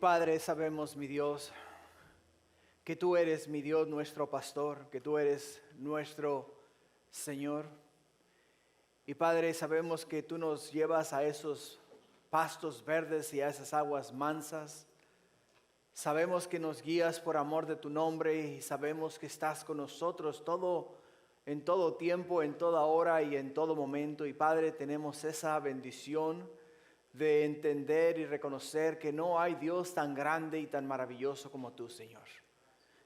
Padre, sabemos, mi Dios, que tú eres, mi Dios, nuestro pastor, que tú eres nuestro Señor. Y Padre, sabemos que tú nos llevas a esos pastos verdes y a esas aguas mansas. Sabemos que nos guías por amor de tu nombre y sabemos que estás con nosotros en todo tiempo, en toda hora y en todo momento. Y Padre, tenemos esa bendición de entender y reconocer que no hay Dios tan grande y tan maravilloso como tú, Señor.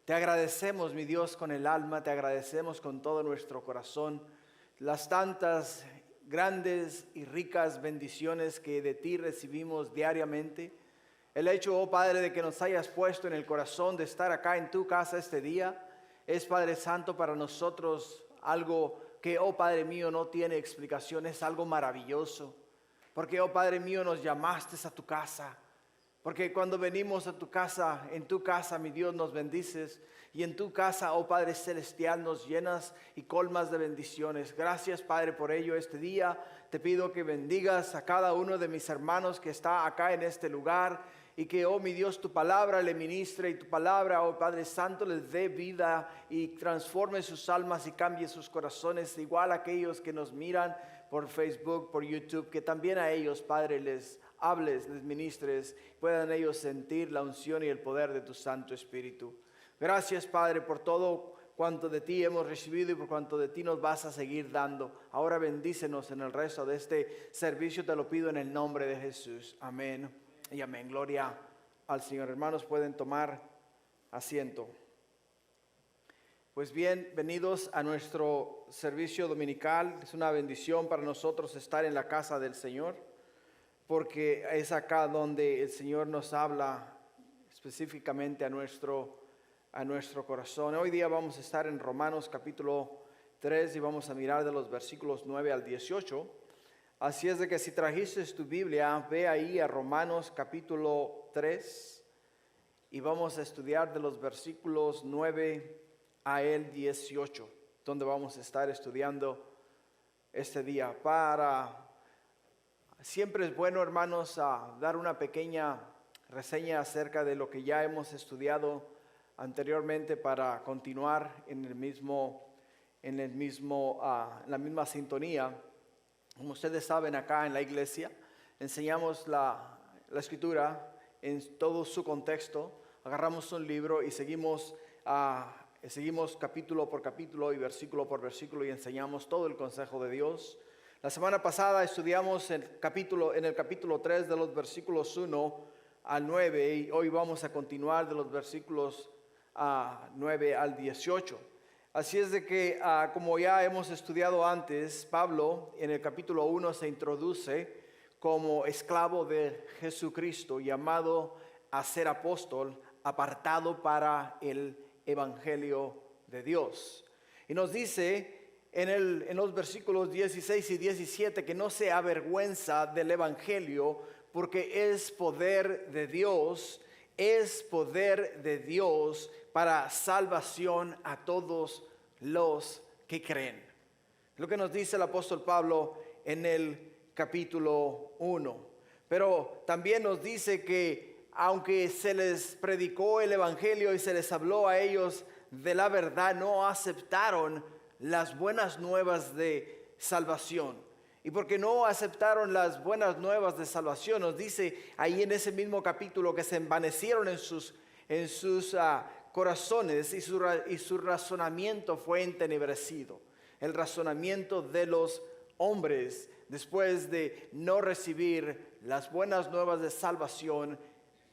Te agradecemos, mi Dios, con el alma, te agradecemos con todo nuestro corazón las tantas grandes y ricas bendiciones que de ti recibimos diariamente. El hecho, oh Padre, de que nos hayas puesto en el corazón de estar acá en tu casa este día, es, Padre Santo, para nosotros algo que, oh Padre mío, no tiene explicación, es algo maravilloso. Porque, oh Padre mío, nos llamaste a tu casa. Porque cuando venimos a tu casa, en tu casa, mi Dios, nos bendices. Y en tu casa, oh Padre celestial, nos llenas y colmas de bendiciones. Gracias, Padre, por ello este día. Te pido que bendigas a cada uno de mis hermanos que está acá en este lugar. Y que, oh mi Dios, tu palabra le ministre y tu palabra, oh Padre Santo, les dé vida y transforme sus almas y cambie sus corazones. Igual a aquellos que nos miran por Facebook, por YouTube, que también a ellos, Padre, les hables, les ministres, puedan ellos sentir la unción y el poder de tu Santo Espíritu. Gracias, Padre, por todo cuanto de ti hemos recibido y por cuanto de ti nos vas a seguir dando. Ahora bendícenos en el resto de este servicio, te lo pido en el nombre de Jesús. Amén y amén. Gloria al Señor. Hermanos, pueden tomar asiento. Pues bienvenidos a nuestro servicio dominical. Es una bendición para nosotros estar en la casa del Señor, porque es acá donde el Señor nos habla específicamente a nuestro corazón. Hoy día vamos a estar en Romanos capítulo 3 y vamos a mirar de los versículos 9 al 18. Así es de que si trajiste tu Biblia, ve ahí a Romanos capítulo 3 y vamos a estudiar de los versículos 9 a el 18, donde vamos a estar estudiando este día. Siempre es bueno, hermanos, dar una pequeña reseña acerca de lo que ya hemos estudiado anteriormente para continuar en la misma sintonía. Como ustedes saben, acá en la iglesia enseñamos la escritura en todo su contexto. Agarramos un libro y seguimos capítulo por capítulo y versículo por versículo y enseñamos todo el consejo de Dios. La semana pasada estudiamos en el capítulo 3 de los versículos 1 al 9 y hoy vamos a continuar de los versículos 9 al 18. Así es de que, como ya hemos estudiado antes, Pablo en el capítulo 1 se introduce como esclavo de Jesucristo, llamado a ser apóstol, apartado para el Evangelio de Dios. Y nos dice en los versículos 16 y 17 que no se avergüenza del Evangelio porque es poder de Dios para salvación a todos los que creen. Lo que nos dice el apóstol Pablo en el capítulo 1. Pero también nos dice que aunque se les predicó el Evangelio y se les habló a ellos de la verdad, no aceptaron las buenas nuevas de salvación. Y porque no aceptaron las buenas nuevas de salvación, nos dice ahí en ese mismo capítulo que se envanecieron en sus corazones y su razonamiento fue entenebrecido. El razonamiento de los hombres, después de no recibir las buenas nuevas de salvación,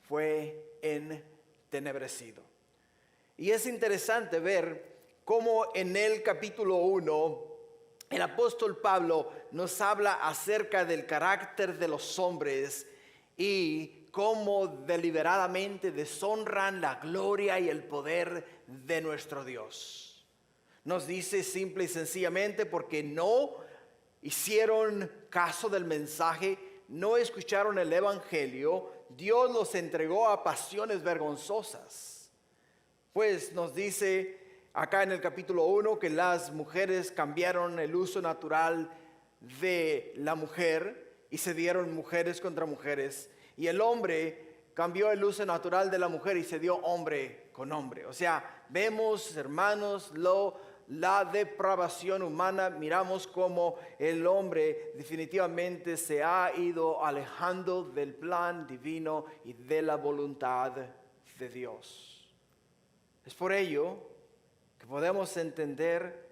fue entenebrecido. Y es interesante ver cómo en el capítulo 1 el apóstol Pablo nos habla acerca del carácter de los hombres y cómo deliberadamente deshonran la gloria y el poder de nuestro Dios. Nos dice simple y sencillamente porque no hicieron caso del mensaje, no escucharon el Evangelio, Dios los entregó a pasiones vergonzosas. Pues nos dice acá en el capítulo 1 que las mujeres cambiaron el uso natural de la mujer y se dieron mujeres contra mujeres. Y el hombre cambió el uso natural de la mujer y se dio hombre con hombre. O sea, vemos, hermanos, la depravación humana, miramos cómo el hombre definitivamente se ha ido alejando del plan divino y de la voluntad de Dios. Es por ello que podemos entender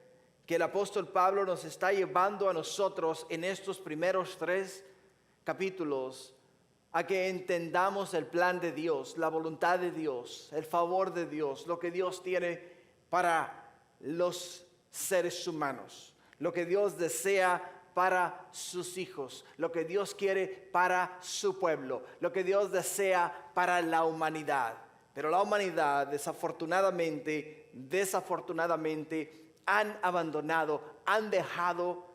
que el apóstol Pablo nos está llevando a nosotros en estos primeros 3 capítulos a que entendamos el plan de Dios, la voluntad de Dios, el favor de Dios, lo que Dios tiene para los seres humanos, lo que Dios desea para sus hijos, lo que Dios quiere para su pueblo, lo que Dios desea para la humanidad. Pero la humanidad desafortunadamente han abandonado, han dejado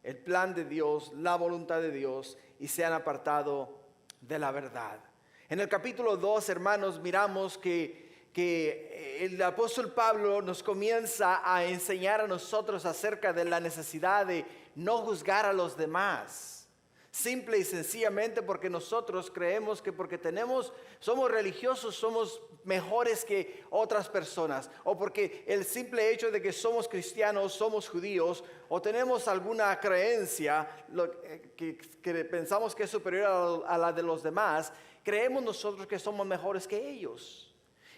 el plan de Dios, la voluntad de Dios y se han apartado de la verdad. En el capítulo 2, hermanos, miramos que el apóstol Pablo nos comienza a enseñar a nosotros acerca de la necesidad de no juzgar a los demás. Simple y sencillamente porque nosotros creemos que porque somos religiosos, somos mejores que otras personas, o porque el simple hecho de que somos cristianos, somos judíos, o tenemos alguna creencia que pensamos que es superior a la de los demás, creemos nosotros que somos mejores que ellos.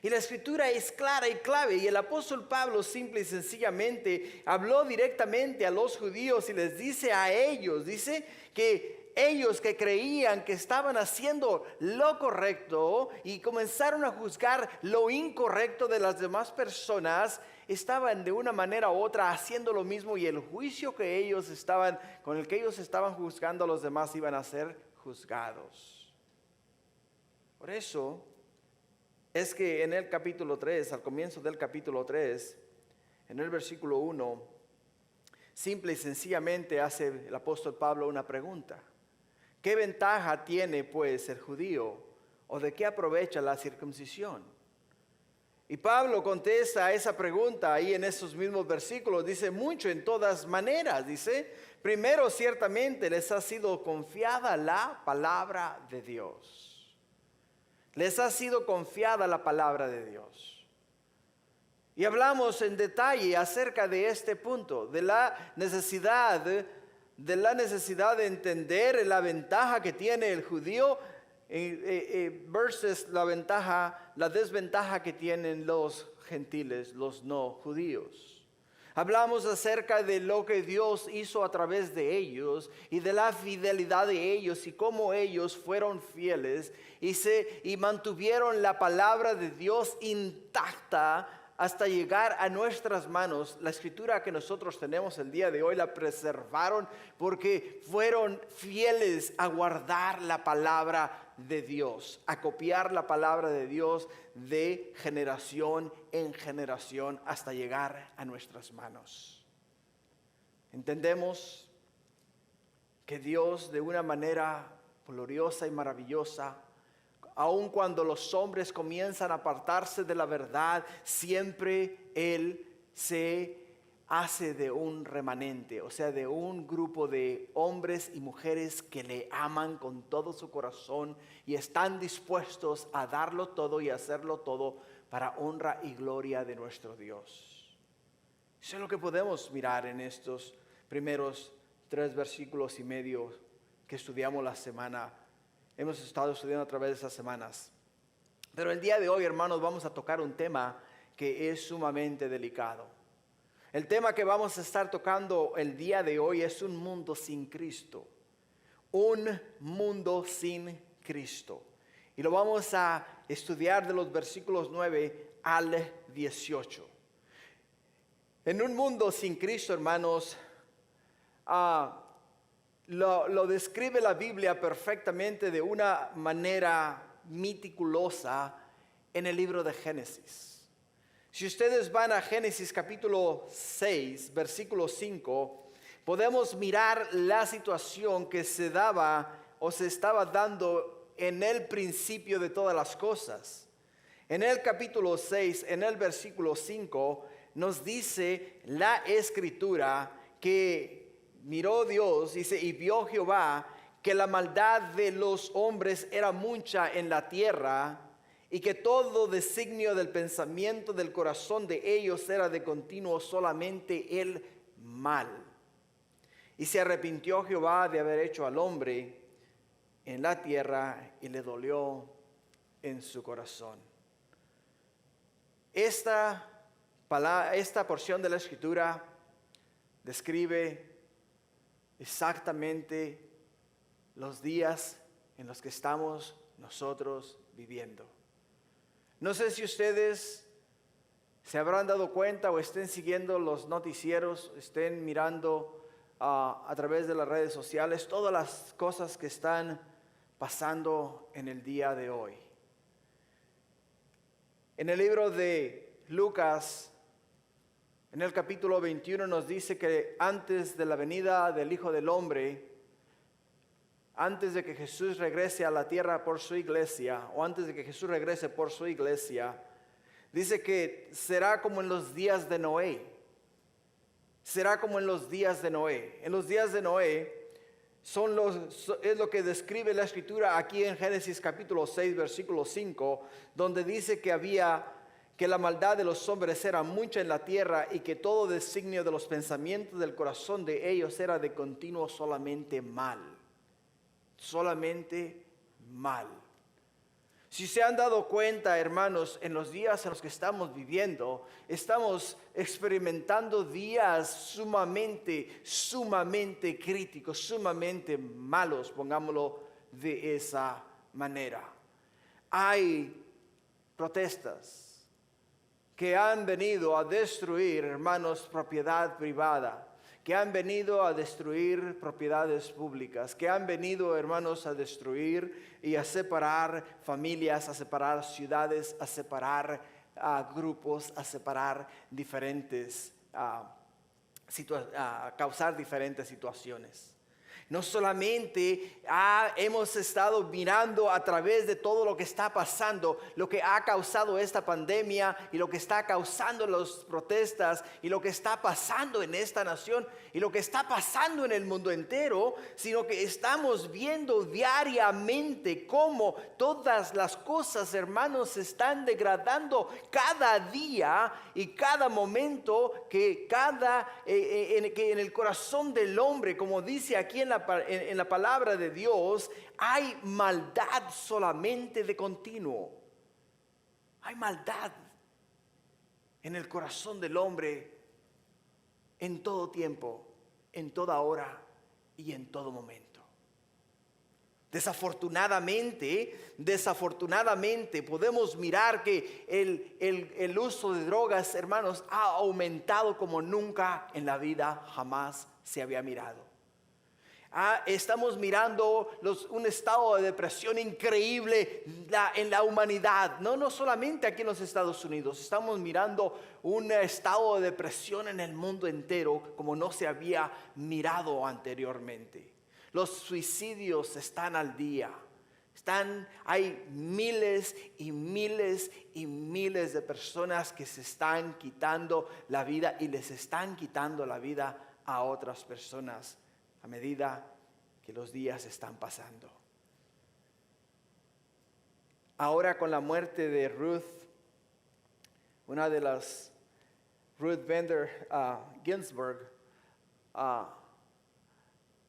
Y la escritura es clara y clave, y el apóstol Pablo simple y sencillamente habló directamente a los judíos y les dice a ellos, dice que ellos que creían que estaban haciendo lo correcto y comenzaron a juzgar lo incorrecto de las demás personas, estaban de una manera u otra haciendo lo mismo, y el juicio con el que ellos estaban juzgando a los demás iban a ser juzgados. Por eso es que en el capítulo 3, al comienzo del capítulo 3, en el versículo 1, simple y sencillamente hace el apóstol Pablo una pregunta. ¿Qué ventaja tiene pues el judío, o de qué aprovecha la circuncisión? Y Pablo contesta a esa pregunta ahí en esos mismos versículos. Dice mucho, en todas maneras. Dice, primero ciertamente les ha sido confiada la palabra de Dios. Les ha sido confiada la palabra de Dios. Y hablamos en detalle acerca de este punto, de la necesidad de entender la ventaja que tiene el judío versus la desventaja que tienen los gentiles, los no judíos. Hablamos acerca de lo que Dios hizo a través de ellos y de la fidelidad de ellos y cómo ellos fueron fieles y mantuvieron la palabra de Dios intacta hasta llegar a nuestras manos. La escritura que nosotros tenemos el día de hoy la preservaron porque fueron fieles a guardar la palabra de Dios, a copiar la palabra de Dios de generación en generación hasta llegar a nuestras manos. Entendemos que Dios, de una manera gloriosa y maravillosa, aun cuando los hombres comienzan a apartarse de la verdad, siempre Él se hace de un remanente, o sea, de un grupo de hombres y mujeres que le aman con todo su corazón y están dispuestos a darlo todo y hacerlo todo para honra y gloria de nuestro Dios. Eso es lo que podemos mirar en estos primeros 3 versículos y medio que estudiamos la semana. Hemos estado estudiando a través de estas semanas. Pero el día de hoy, hermanos, vamos a tocar un tema que es sumamente delicado. El tema que vamos a estar tocando el día de hoy es un mundo sin Cristo. Un mundo sin Cristo. Y lo vamos a estudiar de los versículos 9 al 18. En un mundo sin Cristo, hermanos, lo describe la Biblia perfectamente de una manera meticulosa en el libro de Génesis. Si ustedes van a Génesis capítulo 6, versículo 5, podemos mirar la situación que se daba o se estaba dando en el principio de todas las cosas. En el capítulo 6, en el versículo 5, nos dice la escritura que miró Dios, dice, y vio Jehová que la maldad de los hombres era mucha en la tierra, y que todo designio del pensamiento del corazón de ellos era de continuo solamente el mal. Y se arrepintió Jehová de haber hecho al hombre en la tierra, y le dolió en su corazón. Esta porción de la Escritura describe exactamente los días en los que estamos nosotros viviendo. No sé si ustedes se habrán dado cuenta o estén siguiendo los noticieros, estén mirando a través de las redes sociales todas las cosas que están pasando en el día de hoy. En el libro de Lucas, en el capítulo 21, nos dice que antes de la venida del Hijo del Hombre, antes de que Jesús regrese a la tierra por su iglesia, o antes de que Jesús regrese por su iglesia, dice que será como en los días de Noé. Será como en los días de Noé. En los días de Noé es lo que describe la Escritura aquí en Génesis capítulo 6, versículo 5, donde dice que la maldad de los hombres era mucha en la tierra, y que todo designio de los pensamientos del corazón de ellos era de continuo solamente mal. Solamente mal. Si se han dado cuenta, hermanos, en los días en los que estamos viviendo, estamos experimentando días sumamente críticos, sumamente malos, pongámoslo de esa manera. Hay protestas que han venido a destruir, hermanos, propiedad privada, que han venido a destruir propiedades públicas, que han venido, hermanos, a destruir y a separar familias, a separar ciudades, a separar grupos, a separar diferentes, a causar diferentes situaciones. No solamente hemos estado mirando a través de todo lo que está pasando, lo que ha causado esta pandemia y lo que está causando las protestas y lo que está pasando en esta nación y lo que está pasando en el mundo entero, sino que estamos viendo diariamente cómo todas las cosas, hermanos, se están degradando cada día y cada momento, que en el corazón del hombre, como dice aquí en la palabra de Dios, hay maldad solamente de continuo. Hay maldad en el corazón del hombre en todo tiempo, en toda hora y en todo momento. Desafortunadamente podemos mirar que el uso de drogas, hermanos, ha aumentado como nunca en la vida jamás se había mirado. Estamos mirando un estado de depresión increíble en la humanidad, no solamente aquí en los Estados Unidos. Estamos mirando un estado de depresión en el mundo entero como no se había mirado anteriormente. Los suicidios están al día. Hay miles y miles y miles de personas que se están quitando la vida, y les están quitando la vida a otras personas a medida que los días están pasando. Ahora, con la muerte de Ruth, una de las Ruth Bader Ginsburg,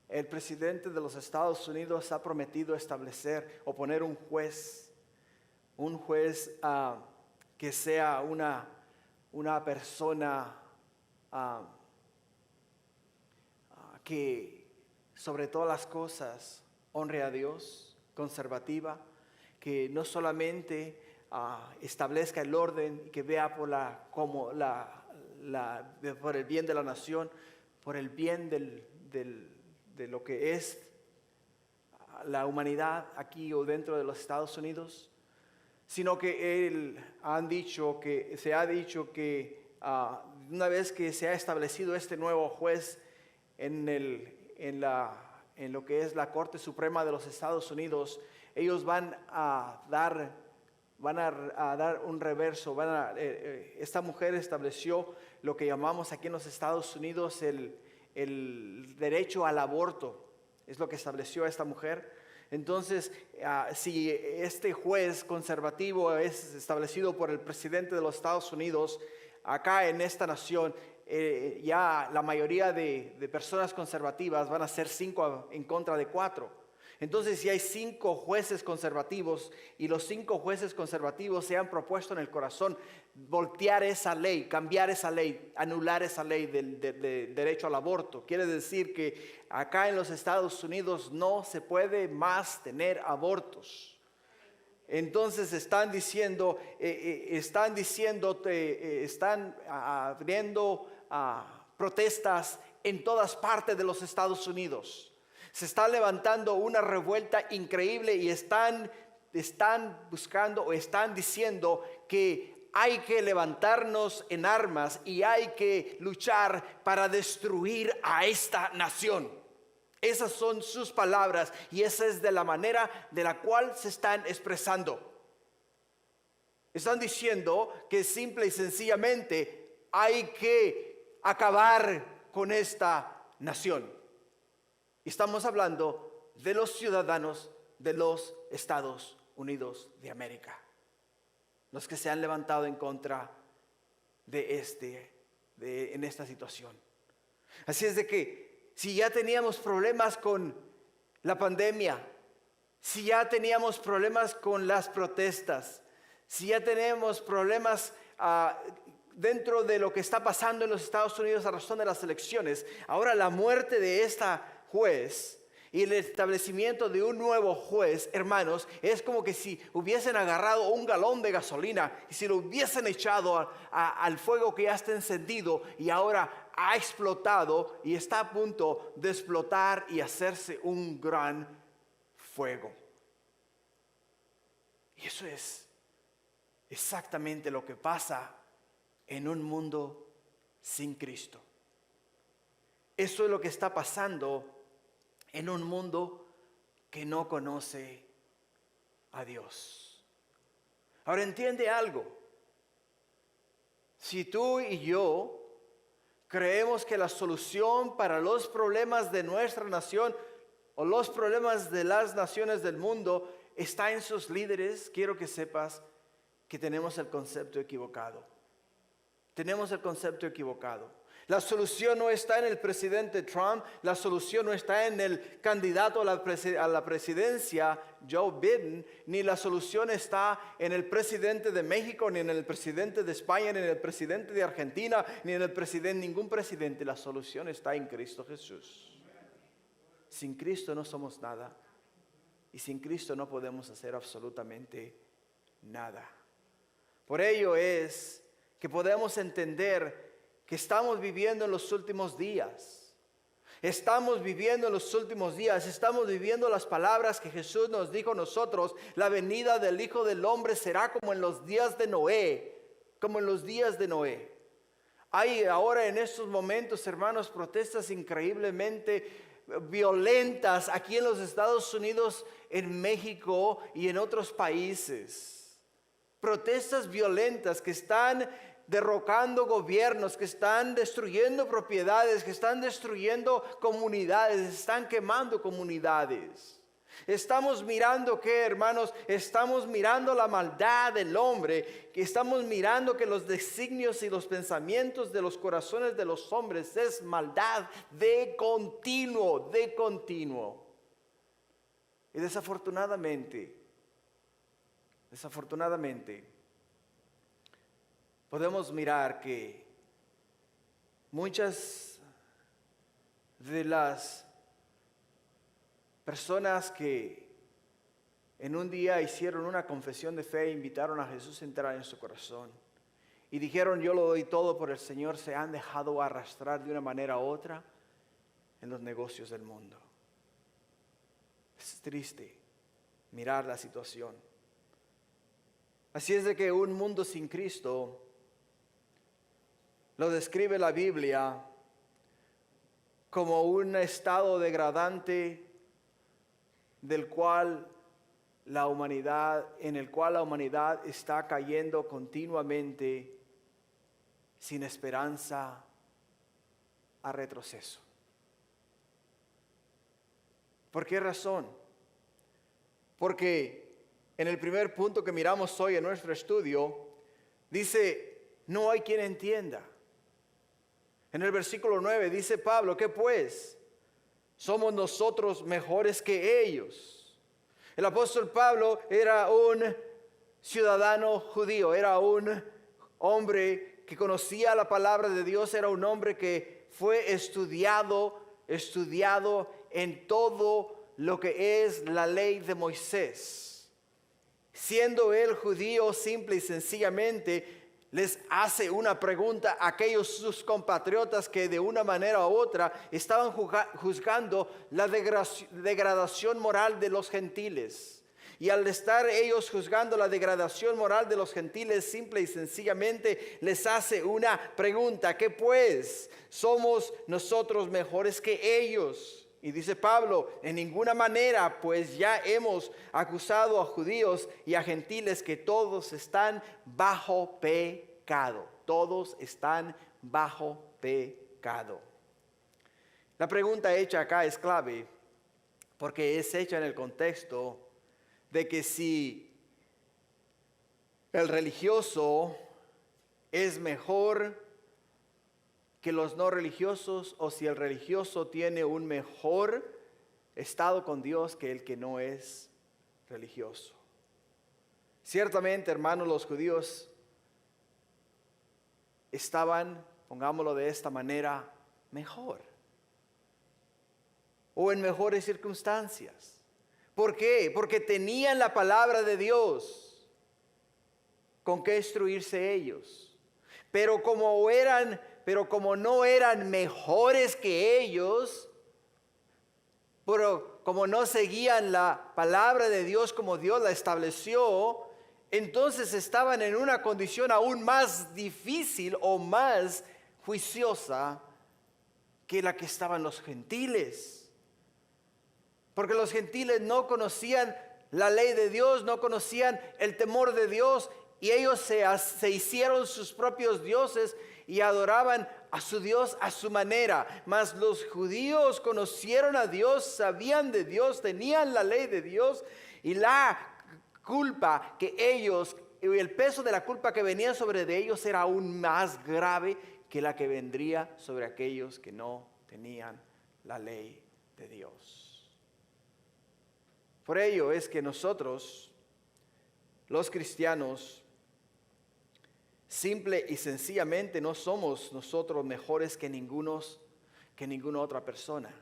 el presidente de los Estados Unidos ha prometido establecer o poner un juez que sea una persona que sobre todas las cosas honre a Dios, conservativa, que no solamente establezca el orden y que vea por el bien de la nación, por el bien de lo que es la humanidad aquí o dentro de los Estados Unidos, sino que se ha dicho que una vez que se ha establecido este nuevo juez en lo que es la Corte Suprema de los Estados Unidos, ellos van a dar un reverso. Esta mujer estableció lo que llamamos aquí en los Estados Unidos el derecho al aborto. es lo que estableció esta mujer. Entonces, si este juez conservativo es establecido por el presidente de los Estados Unidos, acá en esta nación, ya la mayoría de personas conservativas van a ser 5 en contra de 4. Entonces, si hay 5 jueces conservativos y los 5 jueces conservativos se han propuesto en el corazón voltear esa ley, cambiar esa ley, anular esa ley del derecho al aborto, quiere decir que acá en los Estados Unidos no se puede más tener abortos. Entonces están abriendo protestas en todas partes de los Estados Unidos. Se está levantando una revuelta increíble y están buscando o están diciendo que hay que levantarnos en armas y hay que luchar para destruir a esta nación. Esas son sus palabras y esa es de la manera de la cual se están expresando. Están diciendo que simple y sencillamente hay que acabar con esta nación. Estamos hablando de los ciudadanos de los Estados Unidos de América, los que se han levantado en contra en esta situación. Así es de que si ya teníamos problemas con la pandemia, si ya teníamos problemas con las protestas, si ya tenemos problemas dentro de lo que está pasando en los Estados Unidos a razón de las elecciones, ahora la muerte de esta juez y el establecimiento de un nuevo juez, hermanos, es como que si hubiesen agarrado un galón de gasolina y si lo hubiesen echado al fuego que ya está encendido y ahora ha explotado y está a punto de explotar y hacerse un gran fuego. Y eso es exactamente lo que pasa en un mundo sin Cristo. Eso es lo que está pasando en un mundo que no conoce a Dios. Ahora entiende algo. Si tú y yo creemos que la solución para los problemas de nuestra nación o los problemas de las naciones del mundo está en sus líderes, quiero que sepas que tenemos el concepto equivocado. Tenemos el concepto equivocado. La solución no está en el presidente Trump, la solución no está en el candidato a la presidencia, Joe Biden, ni la solución está en el presidente de México, ni en el presidente de España, ni en el presidente de Argentina, ni en ningún presidente. La solución está en Cristo Jesús. Sin Cristo no somos nada y sin Cristo no podemos hacer absolutamente nada. Por ello es que podemos entender que estamos viviendo en los últimos días. Estamos viviendo en los últimos días. Estamos viviendo las palabras que Jesús nos dijo a nosotros. La venida del Hijo del Hombre será como en los días de Noé. Como en los días de Noé. Hay ahora en estos momentos, hermanos, protestas increíblemente violentas aquí en los Estados Unidos, en México y en otros países. Protestas violentas que están derrocando gobiernos, que están destruyendo propiedades, que están destruyendo comunidades, están quemando comunidades. Estamos mirando que, hermanos, estamos mirando la maldad del hombre, que estamos mirando que los designios y los pensamientos de los corazones de los hombres es maldad de continuo, de continuo. Y desafortunadamente, podemos mirar que muchas de las personas que en un día hicieron una confesión de fe e invitaron a Jesús a entrar en su corazón y dijeron: yo lo doy todo por el Señor, se han dejado arrastrar de una manera u otra en los negocios del mundo. Es triste mirar la situación. Así es de que un mundo sin Cristo lo describe la Biblia como un estado degradante en el cual la humanidad está cayendo continuamente sin esperanza a retroceso. ¿Por qué razón? Porque en el primer punto que miramos hoy en nuestro estudio, dice, no hay quien entienda. En el versículo 9 dice Pablo, ¿qué pues? ¿Somos nosotros mejores que ellos? El apóstol Pablo era un ciudadano judío, era un hombre que conocía la palabra de Dios, era un hombre que fue estudiado en todo lo que es la ley de Moisés. Siendo él judío, simple y sencillamente les hace una pregunta a aquellos sus compatriotas que de una manera u otra estaban juzgando la degradación moral de los gentiles. Y al estar ellos juzgando la degradación moral de los gentiles, simple y sencillamente les hace una pregunta: ¿qué pues? ¿Somos nosotros mejores que ellos? Y dice Pablo, en ninguna manera, pues ya hemos acusado a judíos y a gentiles que todos están bajo pecado. Todos están bajo pecado. La pregunta hecha acá es clave, porque es hecha en el contexto de que si el religioso es mejor que los no religiosos, o si el religioso tiene un mejor estado con Dios que el que no es religioso. Ciertamente, hermanos, los judíos estaban, pongámoslo de esta manera, mejor, o en mejores circunstancias. ¿Por qué? Porque tenían la palabra de Dios con que instruirse ellos. Pero como no eran mejores que ellos, pero como no seguían la palabra de Dios como Dios la estableció, entonces estaban en una condición aún más difícil o más juiciosa que la que estaban los gentiles. Porque los gentiles no conocían la ley de Dios, no conocían el temor de Dios, y ellos se hicieron sus propios dioses y adoraban a su Dios a su manera. Mas los judíos conocieron a Dios, sabían de Dios, tenían la ley de Dios, y la culpa que ellos, el peso de la culpa que venía sobre de ellos era aún más grave que la que vendría sobre aquellos que no tenían la ley de Dios. Por ello es que nosotros, los cristianos, simple y sencillamente no somos nosotros mejores que ninguna otra persona.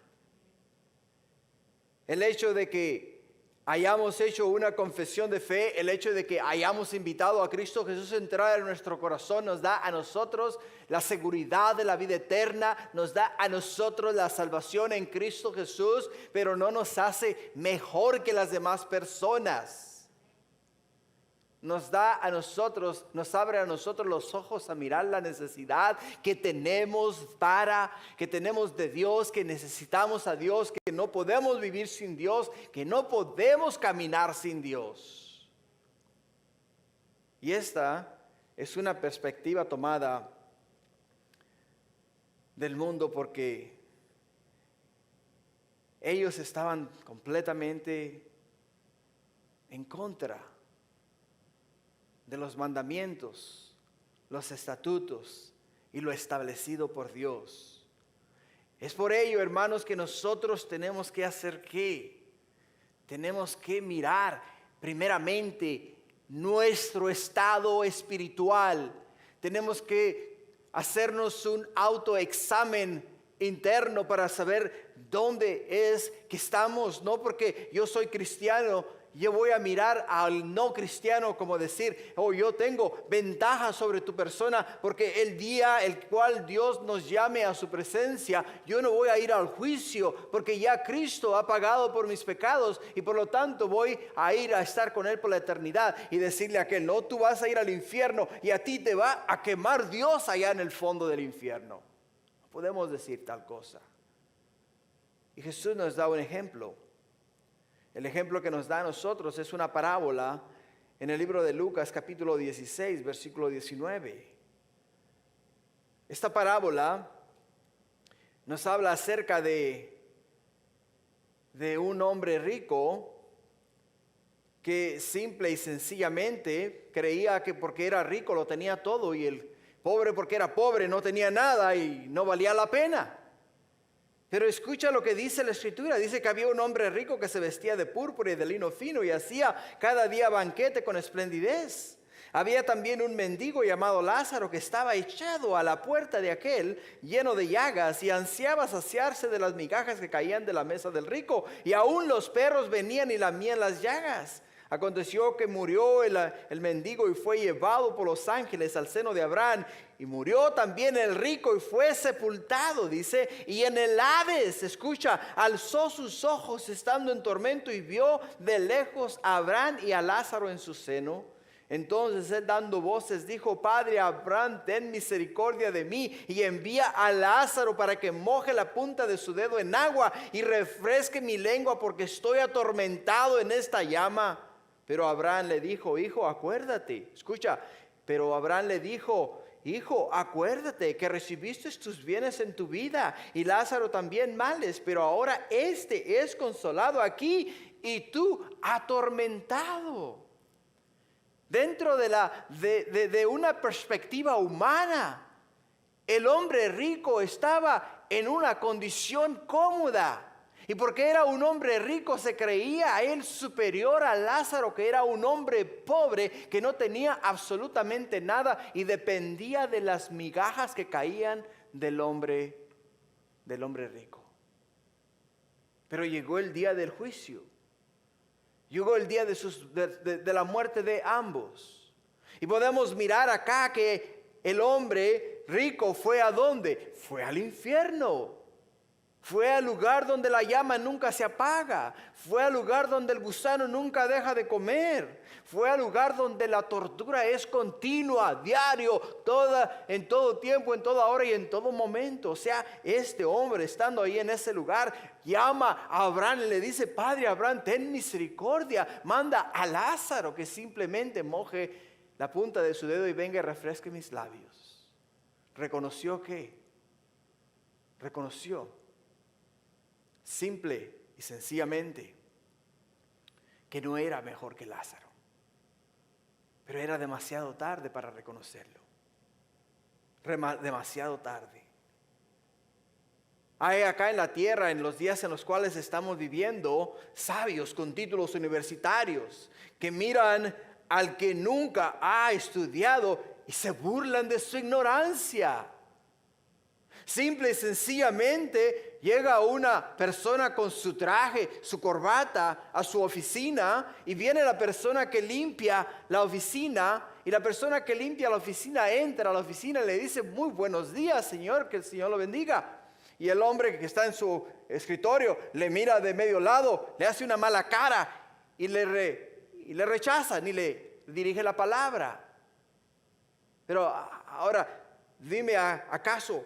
El hecho de que hayamos hecho una confesión de fe, el hecho de que hayamos invitado a Cristo Jesús a entrar en nuestro corazón, nos da a nosotros la seguridad de la vida eterna, nos da a nosotros la salvación en Cristo Jesús, pero no nos hace mejor que las demás personas. Nos da a nosotros, nos abre a nosotros los ojos a mirar la necesidad que tenemos de Dios, que necesitamos a Dios, que no podemos vivir sin Dios, que no podemos caminar sin Dios. Y esta es una perspectiva tomada del mundo, porque ellos estaban completamente en contra de los mandamientos, los estatutos y lo establecido por Dios. Es por ello, hermanos, que nosotros tenemos que hacer ¿qué? Tenemos que mirar primeramente nuestro estado espiritual. Tenemos que hacernos un autoexamen interno para saber dónde es que estamos. No porque yo soy cristiano, yo voy a mirar al no cristiano como decir, yo tengo ventaja sobre tu persona, porque el día el cual Dios nos llame a su presencia, yo no voy a ir al juicio, porque ya Cristo ha pagado por mis pecados, y por lo tanto voy a ir a estar con Él por la eternidad, y decirle a aquel, no, tú vas a ir al infierno, y a ti te va a quemar Dios allá en el fondo del infierno. No podemos decir tal cosa. Y Jesús nos da un ejemplo. El ejemplo que nos da a nosotros es una parábola en el libro de Lucas, capítulo 16, versículo 19. Esta parábola nos habla acerca de de un hombre rico que simple y sencillamente creía que porque era rico lo tenía todo, y el pobre porque era pobre no tenía nada y no valía la pena. Pero escucha lo que dice la Escritura. Dice que había un hombre rico que se vestía de púrpura y de lino fino y hacía cada día banquete con esplendidez. Había también un mendigo llamado Lázaro que estaba echado a la puerta de aquel, lleno de llagas, y ansiaba saciarse de las migajas que caían de la mesa del rico, y aún los perros venían y lamían las llagas. Aconteció que murió el mendigo y fue llevado por los ángeles al seno de Abraham. Y murió también el rico y fue sepultado, dice. Y en el Hades, escucha, alzó sus ojos estando en tormento y vio de lejos a Abraham y a Lázaro en su seno. Entonces él, dando voces, dijo: Padre Abraham, ten misericordia de mí y envía a Lázaro para que moje la punta de su dedo en agua y refresque mi lengua, porque estoy atormentado en esta llama. Pero Abraham le dijo: Hijo, acuérdate. Escucha, pero Abraham le dijo: Hijo, acuérdate que recibiste tus bienes en tu vida y Lázaro también males, pero ahora este es consolado aquí y tú atormentado. Dentro de una perspectiva humana, el hombre rico estaba en una condición cómoda. Y porque era un hombre rico, se creía a él superior a Lázaro, que era un hombre pobre, que no tenía absolutamente nada y dependía de las migajas que caían del hombre rico. Pero llegó el día del juicio. Llegó el día de la muerte de ambos. Y podemos mirar acá que el hombre rico fue ¿a dónde? Fue al infierno. Fue al lugar donde la llama nunca se apaga. Fue al lugar donde el gusano nunca deja de comer. Fue al lugar donde la tortura es continua, diario, en todo tiempo, en toda hora y en todo momento. O sea, este hombre estando ahí en ese lugar, llama a Abraham y le dice: Padre Abraham, ten misericordia. Manda a Lázaro que simplemente moje la punta de su dedo y venga y refresque mis labios. Reconoció simple y sencillamente que no era mejor que Lázaro, pero era demasiado tarde para reconocerlo. Demasiado tarde. Hay acá en la tierra, en los días en los cuales estamos viviendo, sabios con títulos universitarios que miran al que nunca ha estudiado y se burlan de su ignorancia. Simple y sencillamente llega una persona con su traje, su corbata a su oficina, y viene la persona que limpia la oficina, y la persona que limpia la oficina entra a la oficina y le dice: Muy buenos días, señor, que el Señor lo bendiga. Y el hombre que está en su escritorio le mira de medio lado, le hace una mala cara y le rechaza, ni le dirige la palabra. Pero ahora dime, ¿acaso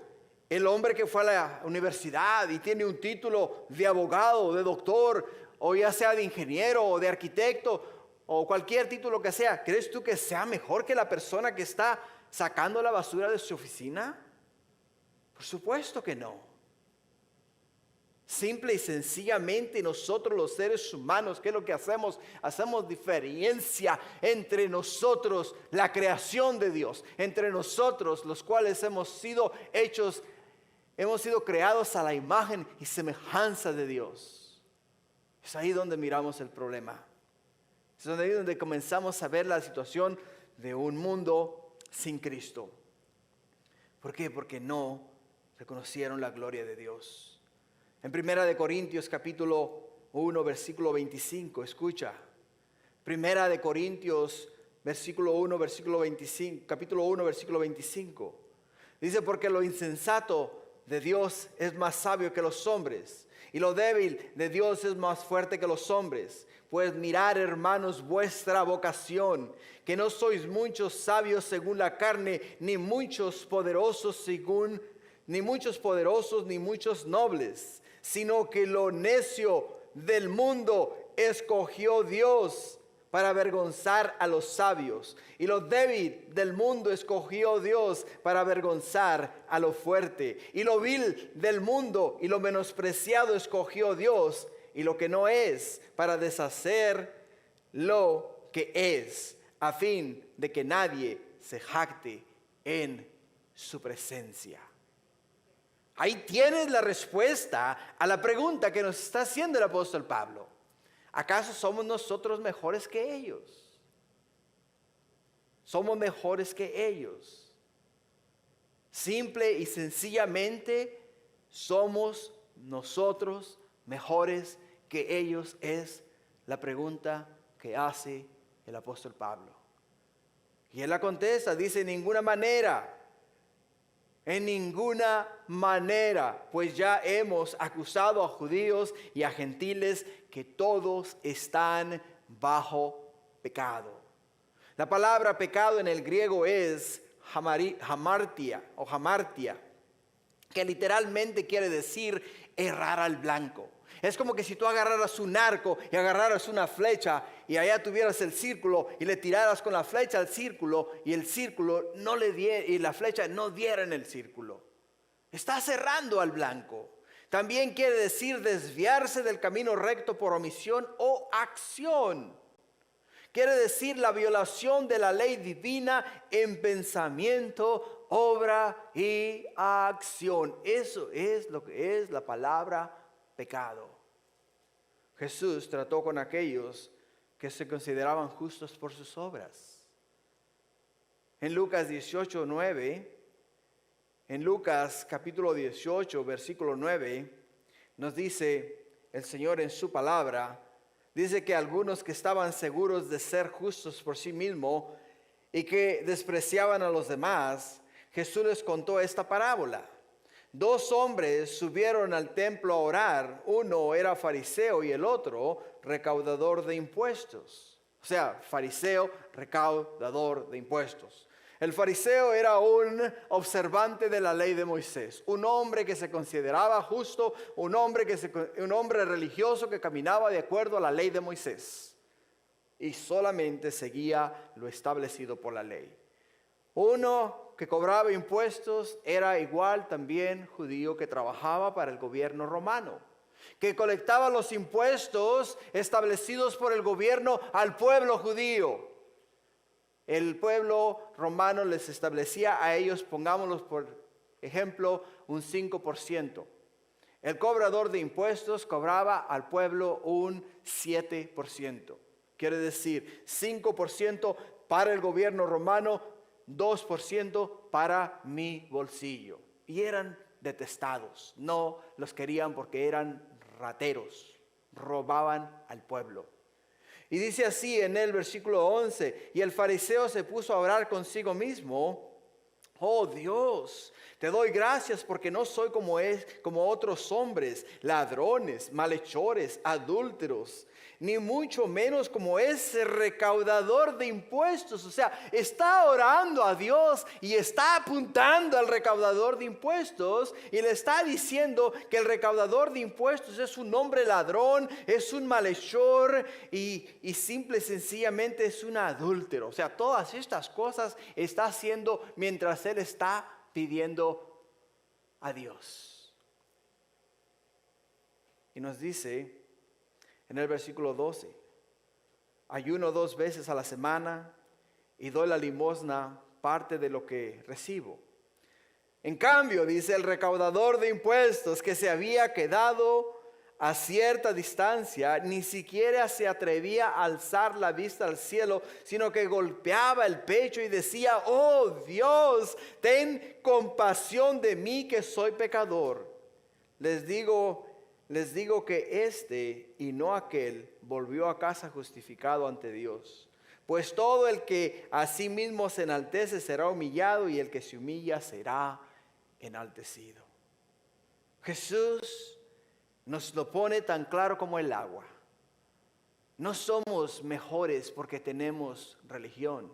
el hombre que fue a la universidad y tiene un título de abogado, de doctor, o ya sea de ingeniero o de arquitecto, o cualquier título que sea, crees tú que sea mejor que la persona que está sacando la basura de su oficina? Por supuesto que no. Simple y sencillamente nosotros los seres humanos, ¿qué es lo que hacemos? Hacemos diferencia entre nosotros, la creación de Dios, entre nosotros los cuales hemos sido creados a la imagen y semejanza de Dios. Es ahí donde miramos el problema. Es ahí donde comenzamos a ver la situación de un mundo sin Cristo. ¿Por qué? Porque no reconocieron la gloria de Dios. En 1 Corintios capítulo 1 versículo 25, escucha. 1 Corintios capítulo 1 versículo 25. Dice: Porque lo insensato de Dios es más sabio que los hombres, y lo débil de Dios es más fuerte que los hombres. Pues mirad, hermanos, vuestra vocación, que no sois muchos sabios según la carne, ni muchos poderosos ni muchos nobles, sino que lo necio del mundo escogió Dios para avergonzar a los sabios, y lo débil del mundo escogió Dios para avergonzar a lo fuerte, y lo vil del mundo y lo menospreciado escogió Dios, y lo que no es, para deshacer lo que es, a fin de que nadie se jacte en su presencia. Ahí tienes la respuesta a la pregunta que nos está haciendo el apóstol Pablo. ¿Acaso somos nosotros mejores que ellos? Somos mejores que ellos. Simple y sencillamente somos nosotros mejores que ellos, es la pregunta que hace el apóstol Pablo. Y él la contesta, dice: en ninguna manera, pues ya hemos acusado a judíos y a gentiles que todos están bajo pecado. La palabra pecado en el griego es hamartia, que literalmente quiere decir errar al blanco. Es como que si tú agarraras un arco y agarraras una flecha y allá tuvieras el círculo y le tiraras con la flecha al círculo y el círculo no le diera y la flecha no diera en el círculo. Está errando al blanco. También quiere decir desviarse del camino recto por omisión o acción. Quiere decir la violación de la ley divina en pensamiento, obra y acción. Eso es lo que es la palabra pecado. Jesús trató con aquellos que se consideraban justos por sus obras. En Lucas 18:9, en Lucas capítulo 18, versículo 9, nos dice el Señor en su palabra, dice que algunos que estaban seguros de ser justos por sí mismos y que despreciaban a los demás, Jesús les contó esta parábola. 2 hombres subieron al templo a orar. Uno era fariseo y el otro recaudador de impuestos. O sea, fariseo, recaudador de impuestos. El fariseo era un observante de la ley de Moisés, un hombre que se consideraba justo, un hombre religioso que caminaba de acuerdo a la ley de Moisés y solamente seguía lo establecido por la ley. Uno que cobraba impuestos era igual también judío que trabajaba para el gobierno romano, que colectaba los impuestos establecidos por el gobierno al pueblo judío. El pueblo romano les establecía a ellos, pongámoslos por ejemplo, un 5%. El cobrador de impuestos cobraba al pueblo un 7%. Quiere decir 5% para el gobierno romano, 2% para mi bolsillo. Y eran detestados, no los querían porque eran rateros, robaban al pueblo. Y dice así en el versículo 11, y el fariseo se puso a orar consigo mismo: oh Dios, te doy gracias porque no soy como otros hombres, ladrones, malhechores, adúlteros, ni mucho menos como ese recaudador de impuestos. O sea, está orando a Dios y está apuntando al recaudador de impuestos y le está diciendo que el recaudador de impuestos es un hombre ladrón, es un malhechor y simple y sencillamente es un adúltero. O sea, todas estas cosas está haciendo mientras él está pidiendo a Dios. Y nos dice en el versículo 12, ayuno 2 veces a la semana y doy la limosna, parte de lo que recibo. En cambio, dice el recaudador de impuestos, que se había quedado a cierta distancia, ni siquiera se atrevía a alzar la vista al cielo, sino que golpeaba el pecho y decía: oh Dios, ten compasión de mí que soy pecador. Les digo que este y no aquel volvió a casa justificado ante Dios. Pues todo el que a sí mismo se enaltece será humillado, y el que se humilla será enaltecido. Jesús nos lo pone tan claro como el agua. No somos mejores porque tenemos religión,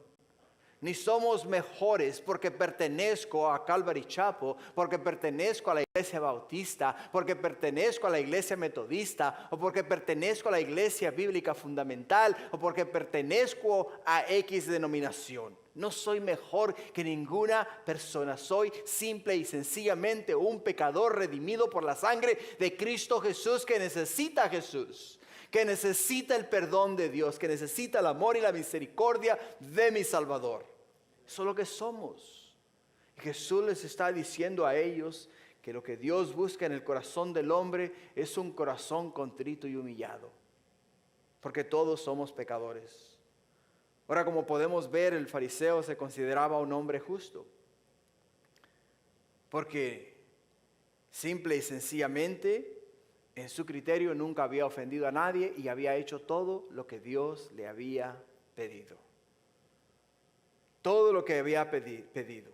ni somos mejores porque pertenezco a Calvary Chapel, porque pertenezco a la iglesia bautista, porque pertenezco a la iglesia metodista, o porque pertenezco a la iglesia bíblica fundamental, o porque pertenezco a X denominación. No soy mejor que ninguna persona. Soy simple y sencillamente un pecador redimido por la sangre de Cristo Jesús, que necesita a Jesús, que necesita el perdón de Dios, que necesita el amor y la misericordia de mi Salvador. Eso es lo que somos. Y Jesús les está diciendo a ellos que lo que Dios busca en el corazón del hombre es un corazón contrito y humillado, porque todos somos pecadores. Ahora, como podemos ver, el fariseo se consideraba un hombre justo, porque simple y sencillamente en su criterio nunca había ofendido a nadie y había hecho todo lo que Dios le había pedido. Todo lo que había pedido.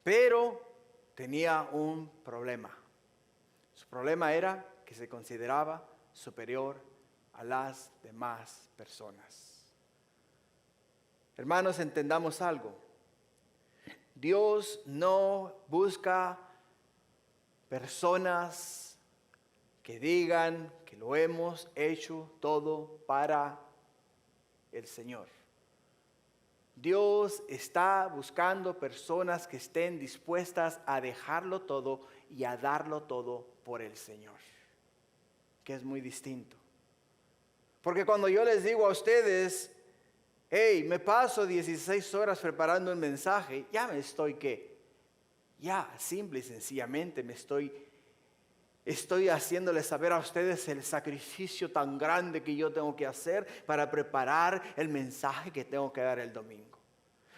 Pero tenía un problema. Su problema era que se consideraba superior a las demás personas. Hermanos, entendamos algo. Dios no busca personas que digan que lo hemos hecho todo para el Señor. Dios está buscando personas que estén dispuestas a dejarlo todo y a darlo todo por el Señor, que es muy distinto. Porque cuando yo les digo a ustedes, hey, me paso 16 horas preparando un mensaje, ya me estoy, ya simple y sencillamente me estoy haciéndoles saber a ustedes el sacrificio tan grande que yo tengo que hacer para preparar el mensaje que tengo que dar el domingo.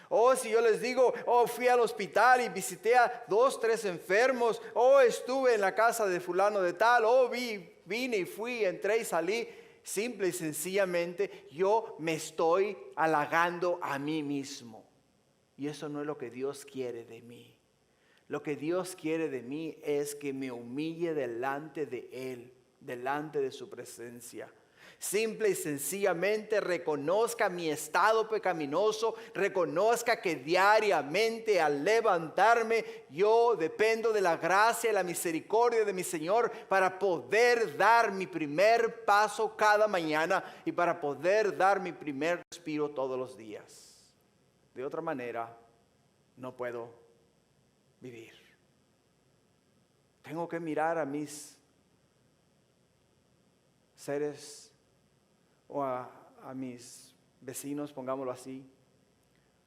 O si yo les digo, fui al hospital y visité a 2, 3 enfermos, estuve en la casa de fulano de tal, vine y fui, entré y salí. Simple y sencillamente yo me estoy halagando a mí mismo. Y eso no es lo que Dios quiere de mí. Lo que Dios quiere de mí es que me humille delante de Él, delante de su presencia. Simple y sencillamente reconozca mi estado pecaminoso, reconozca que diariamente al levantarme yo dependo de la gracia y la misericordia de mi Señor para poder dar mi primer paso cada mañana y para poder dar mi primer respiro todos los días. De otra manera, no puedo vivir. Tengo que mirar a mis seres o a mis vecinos, pongámoslo así,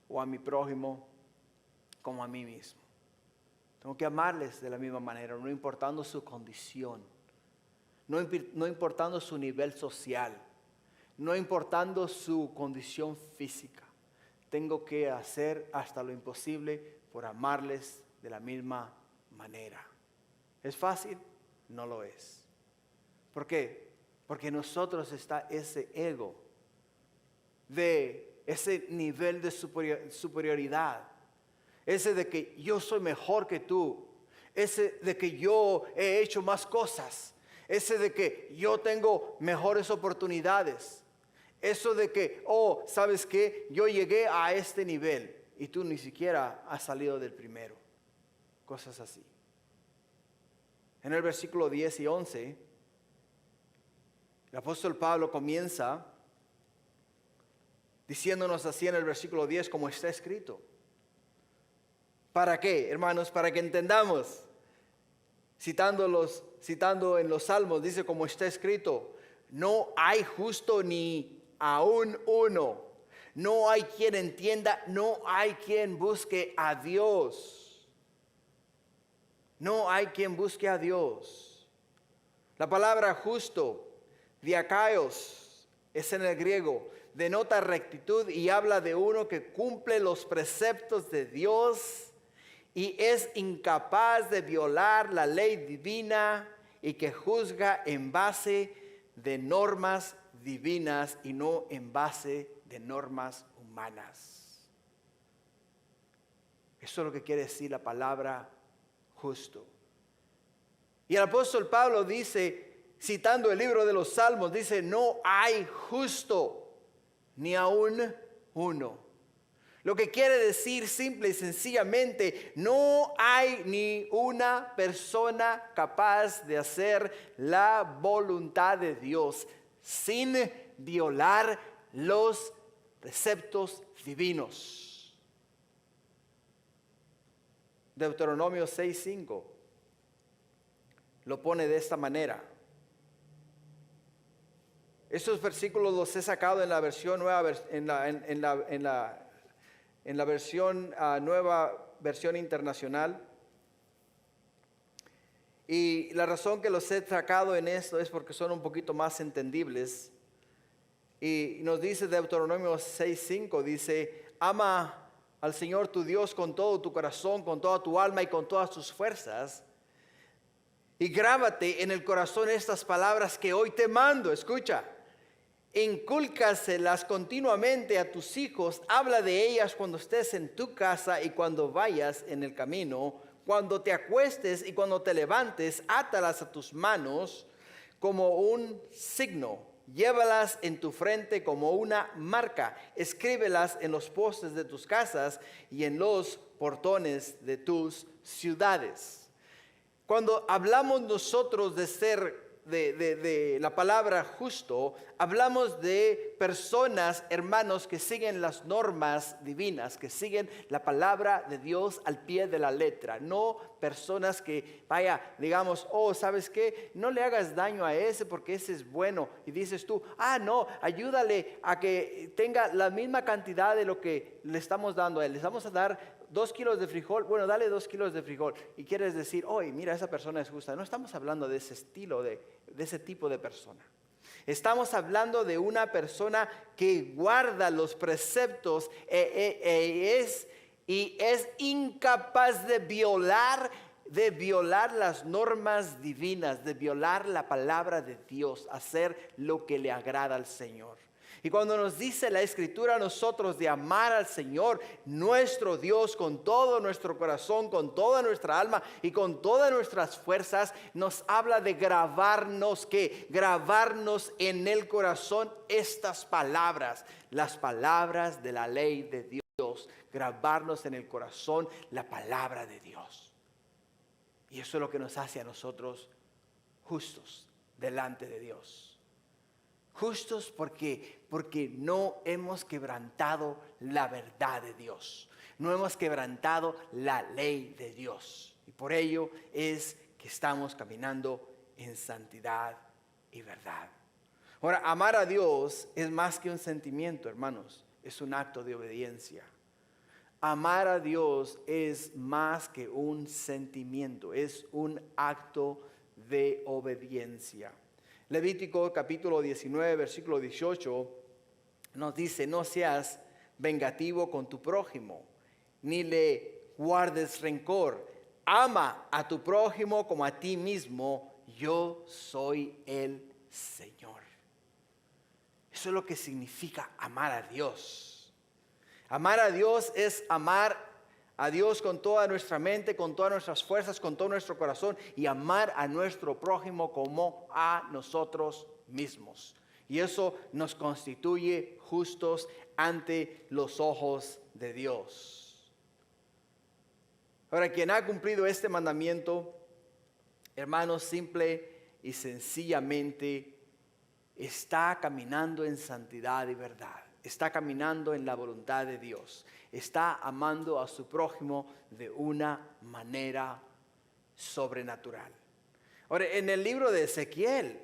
o a mi prójimo como a mí mismo. Tengo que amarles de la misma manera, no importando su condición, no importando su nivel social, no importando su condición física. Tengo que hacer hasta lo imposible por amarles de la misma manera. ¿Es fácil? No lo es. ¿Por qué? Porque en nosotros está ese ego, de ese nivel de superioridad, ese de que yo soy mejor que tú, ese de que yo he hecho más cosas, ese de que yo tengo mejores oportunidades, eso de que, ¿sabes qué? Yo llegué a este nivel y tú ni siquiera has salido del primero. Cosas así. En el versículo 10 y 11, el apóstol Pablo comienza diciéndonos así en el versículo 10, como está escrito. ¿Para qué, hermanos? Para que entendamos. Citando en los Salmos, dice como está escrito: no hay justo ni aún uno. No hay quien entienda, no hay quien busque a Dios. No hay quien busque a Dios. La palabra justo, diakaios, es en el griego, denota rectitud y habla de uno que cumple los preceptos de Dios y es incapaz de violar la ley divina y que juzga en base de normas divinas y no en base de normas humanas. Eso es lo que quiere decir la palabra justo. Y el apóstol Pablo dice, citando el libro de los Salmos, dice: no hay justo ni aún uno. Lo que quiere decir simple y sencillamente, no hay ni una persona capaz de hacer la voluntad de Dios sin violar los preceptos divinos. Deuteronomio 6:5 lo pone de esta manera. Estos versículos los he sacado en la versión nueva, en la versión nueva versión internacional. Y la razón que los he sacado en esto es porque son un poquito más entendibles. Y nos dice Deuteronomio 6:5, dice: ama al Señor tu Dios con todo tu corazón, con toda tu alma y con todas tus fuerzas. Y grábate en el corazón estas palabras que hoy te mando. Escucha. Incúlcaselas continuamente a tus hijos, habla de ellas cuando estés en tu casa y cuando vayas en el camino, cuando te acuestes y cuando te levantes, átalas a tus manos como un signo, llévalas en tu frente como una marca, escríbelas en los postes de tus casas y en los portones de tus ciudades. Cuando hablamos nosotros de ser de la palabra justo, hablamos de personas, hermanos, que siguen las normas divinas, que siguen la palabra de Dios al pie de la letra. No personas que, digamos, ¿sabes qué? No le hagas daño a ese porque ese es bueno. Y dices tú, no, ayúdale a que tenga la misma cantidad de lo que le estamos dando a él. Les vamos a dar 2 kilos de frijol, bueno, dale 2 kilos de frijol. Y quieres decir, mira, esa persona es justa. No estamos hablando de ese estilo, de ese tipo de persona. Estamos hablando de una persona que guarda los preceptos y es incapaz de violar las normas divinas, de violar la palabra de Dios, hacer lo que le agrada al Señor. Y cuando nos dice la Escritura a nosotros de amar al Señor, nuestro Dios, con todo nuestro corazón, con toda nuestra alma y con todas nuestras fuerzas, nos habla de grabarnos en el corazón estas palabras, las palabras de la ley de Dios, grabarnos en el corazón la palabra de Dios. Y eso es lo que nos hace a nosotros justos delante de Dios. Justos porque no hemos quebrantado la verdad de Dios. No hemos quebrantado la ley de Dios. Y por ello es que estamos caminando en santidad y verdad. Ahora, amar a Dios es más que un sentimiento, hermanos. Es un acto de obediencia. Amar a Dios es más que un sentimiento. Es un acto de obediencia. Levítico capítulo 19, versículo 18 nos dice: no seas vengativo con tu prójimo, ni le guardes rencor. Ama a tu prójimo como a ti mismo. Yo soy el Señor. Eso es lo que significa amar a Dios. Amar a Dios es amar a Dios con toda nuestra mente, con todas nuestras fuerzas, con todo nuestro corazón, y amar a nuestro prójimo como a nosotros mismos. Y eso nos constituye justos ante los ojos de Dios. Ahora, quien ha cumplido este mandamiento, hermanos, simple y sencillamente está caminando en santidad y verdad. Está caminando en la voluntad de Dios. Está amando a su prójimo de una manera sobrenatural. Ahora, en el libro de Ezequiel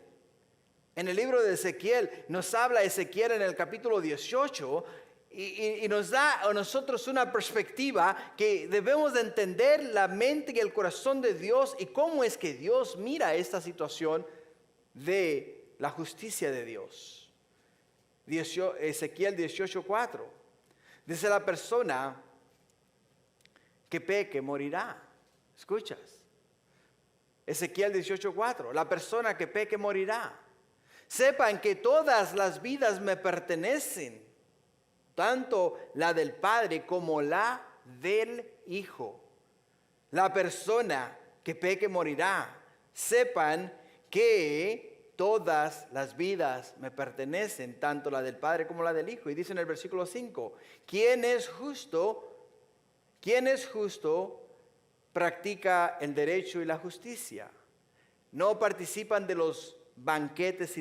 nos habla Ezequiel en el capítulo 18 y nos da a nosotros una perspectiva que debemos de entender la mente y el corazón de Dios y cómo es que Dios mira esta situación de la justicia de Dios. Ezequiel 18:4 dice: la persona que peque morirá. ¿Escuchas? Ezequiel 18:4, la persona que peque morirá. Sepan que todas las vidas me pertenecen, tanto la del Padre como la del Hijo. La persona que peque morirá. Sepan que todas las vidas me pertenecen, tanto la del Padre como la del Hijo. Y dice en el versículo 5, ¿quién es justo? ¿Quién es justo? Practica el derecho y la justicia. No participan de los banquetes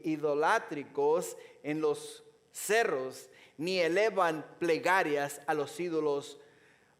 idolátricos en los cerros, ni elevan plegarias a los ídolos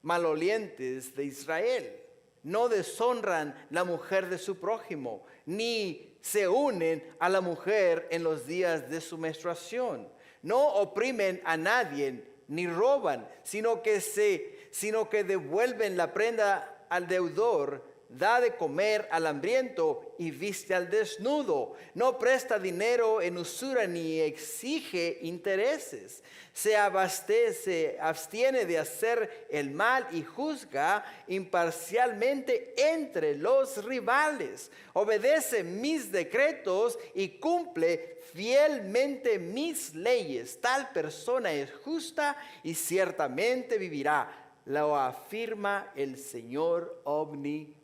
malolientes de Israel. No deshonran la mujer de su prójimo, ni se unen a la mujer en los días de su menstruación. No oprimen a nadie, ni roban, sino que devuelven la prenda al deudor, da de comer al hambriento y viste al desnudo. No presta dinero en usura ni exige intereses. Se abstiene de hacer el mal y juzga imparcialmente entre los rivales. Obedece mis decretos y cumple fielmente mis leyes. Tal persona es justa y ciertamente vivirá. Lo afirma el Señor omnipotente.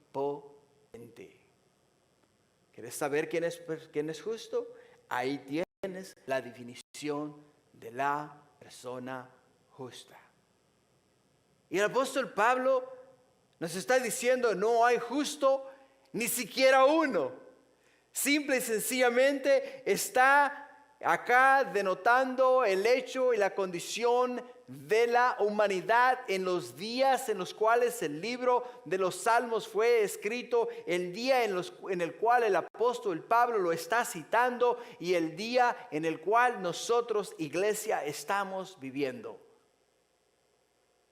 ¿Quieres saber quién es justo? Ahí tienes la definición de la persona justa. Y el apóstol Pablo nos está diciendo, no hay justo ni siquiera uno. Simple y sencillamente está acá denotando el hecho y la condición de la humanidad en los días en los cuales el libro de los Salmos fue escrito, el día en el cual el apóstol Pablo lo está citando y el día en el cual nosotros, iglesia, estamos viviendo.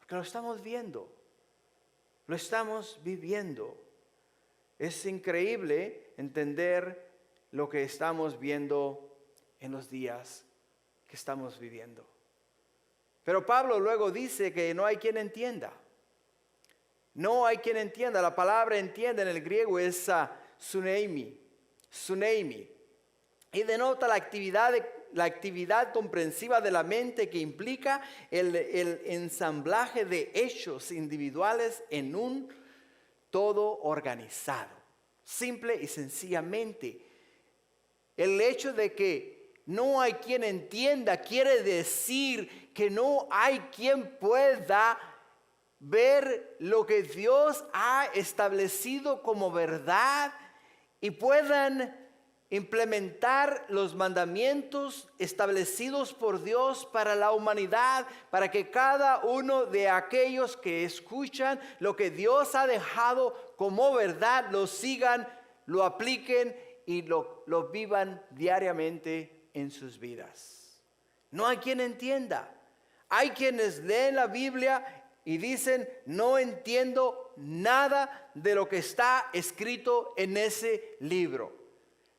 Porque lo estamos viendo, lo estamos viviendo. Es increíble entender lo que estamos viendo en los días que estamos viviendo. Pero Pablo luego dice que no hay quien entienda. No hay quien entienda. La palabra entiende en el griego es suneimi. Y denota la actividad comprensiva de la mente que implica el ensamblaje de hechos individuales en un todo organizado. Simple y sencillamente. El hecho de que no hay quien entienda quiere decir que no hay quien pueda ver lo que Dios ha establecido como verdad y puedan implementar los mandamientos establecidos por Dios para la humanidad, para que cada uno de aquellos que escuchan lo que Dios ha dejado como verdad lo sigan, lo apliquen y lo vivan diariamente en sus vidas. No hay quien entienda. Hay quienes leen la Biblia y dicen, no entiendo nada de lo que está escrito en ese libro.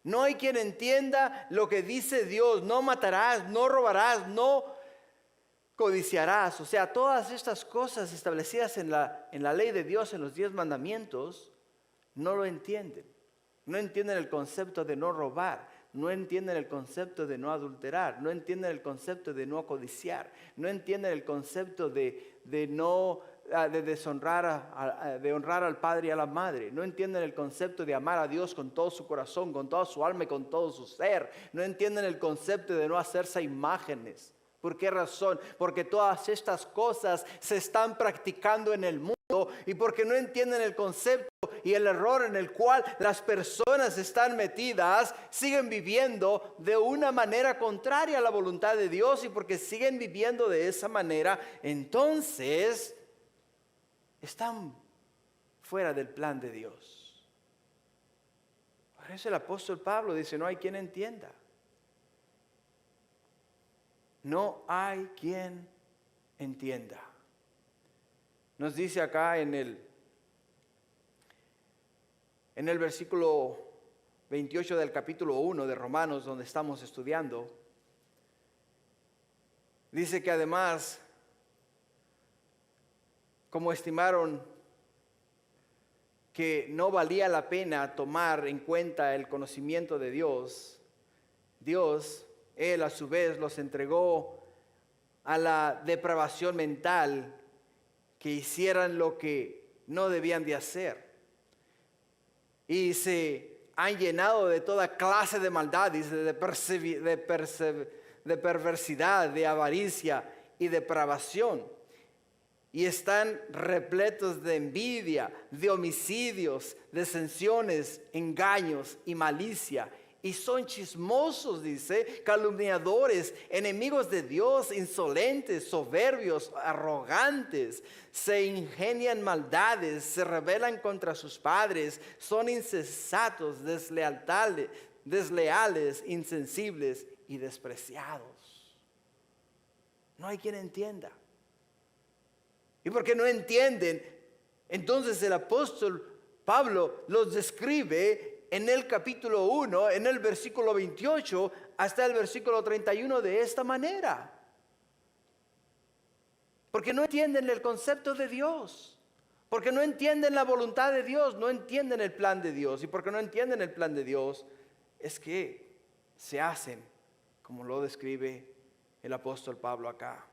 No hay quien entienda lo que dice Dios, no matarás, no robarás, no codiciarás. O sea, todas estas cosas establecidas en la ley de Dios, en los 10 mandamientos, no lo entienden. No entienden el concepto de no robar. No entienden el concepto de no adulterar, no entienden el concepto de no codiciar, no entienden el concepto de honrar al padre y a la madre, no entienden el concepto de amar a Dios con todo su corazón, con toda su alma y con todo su ser, no entienden el concepto de no hacerse imágenes. ¿Por qué razón? Porque todas estas cosas se están practicando en el mundo y porque no entienden el concepto y el error en el cual las personas están metidas, siguen viviendo de una manera contraria a la voluntad de Dios, y porque siguen viviendo de esa manera, entonces están fuera del plan de Dios. Por eso el apóstol Pablo dice, no hay quien entienda. No hay quien entienda. Nos dice acá en el versículo 28 del capítulo 1 de Romanos, donde estamos estudiando, dice que además, como estimaron que no valía la pena tomar en cuenta el conocimiento de Dios, Él a su vez los entregó a la depravación mental, que hicieran lo que no debían de hacer. Y se han llenado de toda clase de maldad, dice, de perversidad, de avaricia y depravación. Y están repletos de envidia, de homicidios, disensiones, engaños y malicia. Y son chismosos, dice, calumniadores, enemigos de Dios, insolentes, soberbios, arrogantes. Se ingenian maldades, se rebelan contra sus padres, son insensatos, desleales, insensibles y despreciados. No hay quien entienda. Y porque no entienden, entonces el apóstol Pablo los describe en el capítulo 1, en el versículo 28 hasta el versículo 31 de esta manera. Porque no entienden el concepto de Dios. Porque no entienden la voluntad de Dios, no entienden el plan de Dios. Y porque no entienden el plan de Dios, es que se hacen como lo describe el apóstol Pablo acá.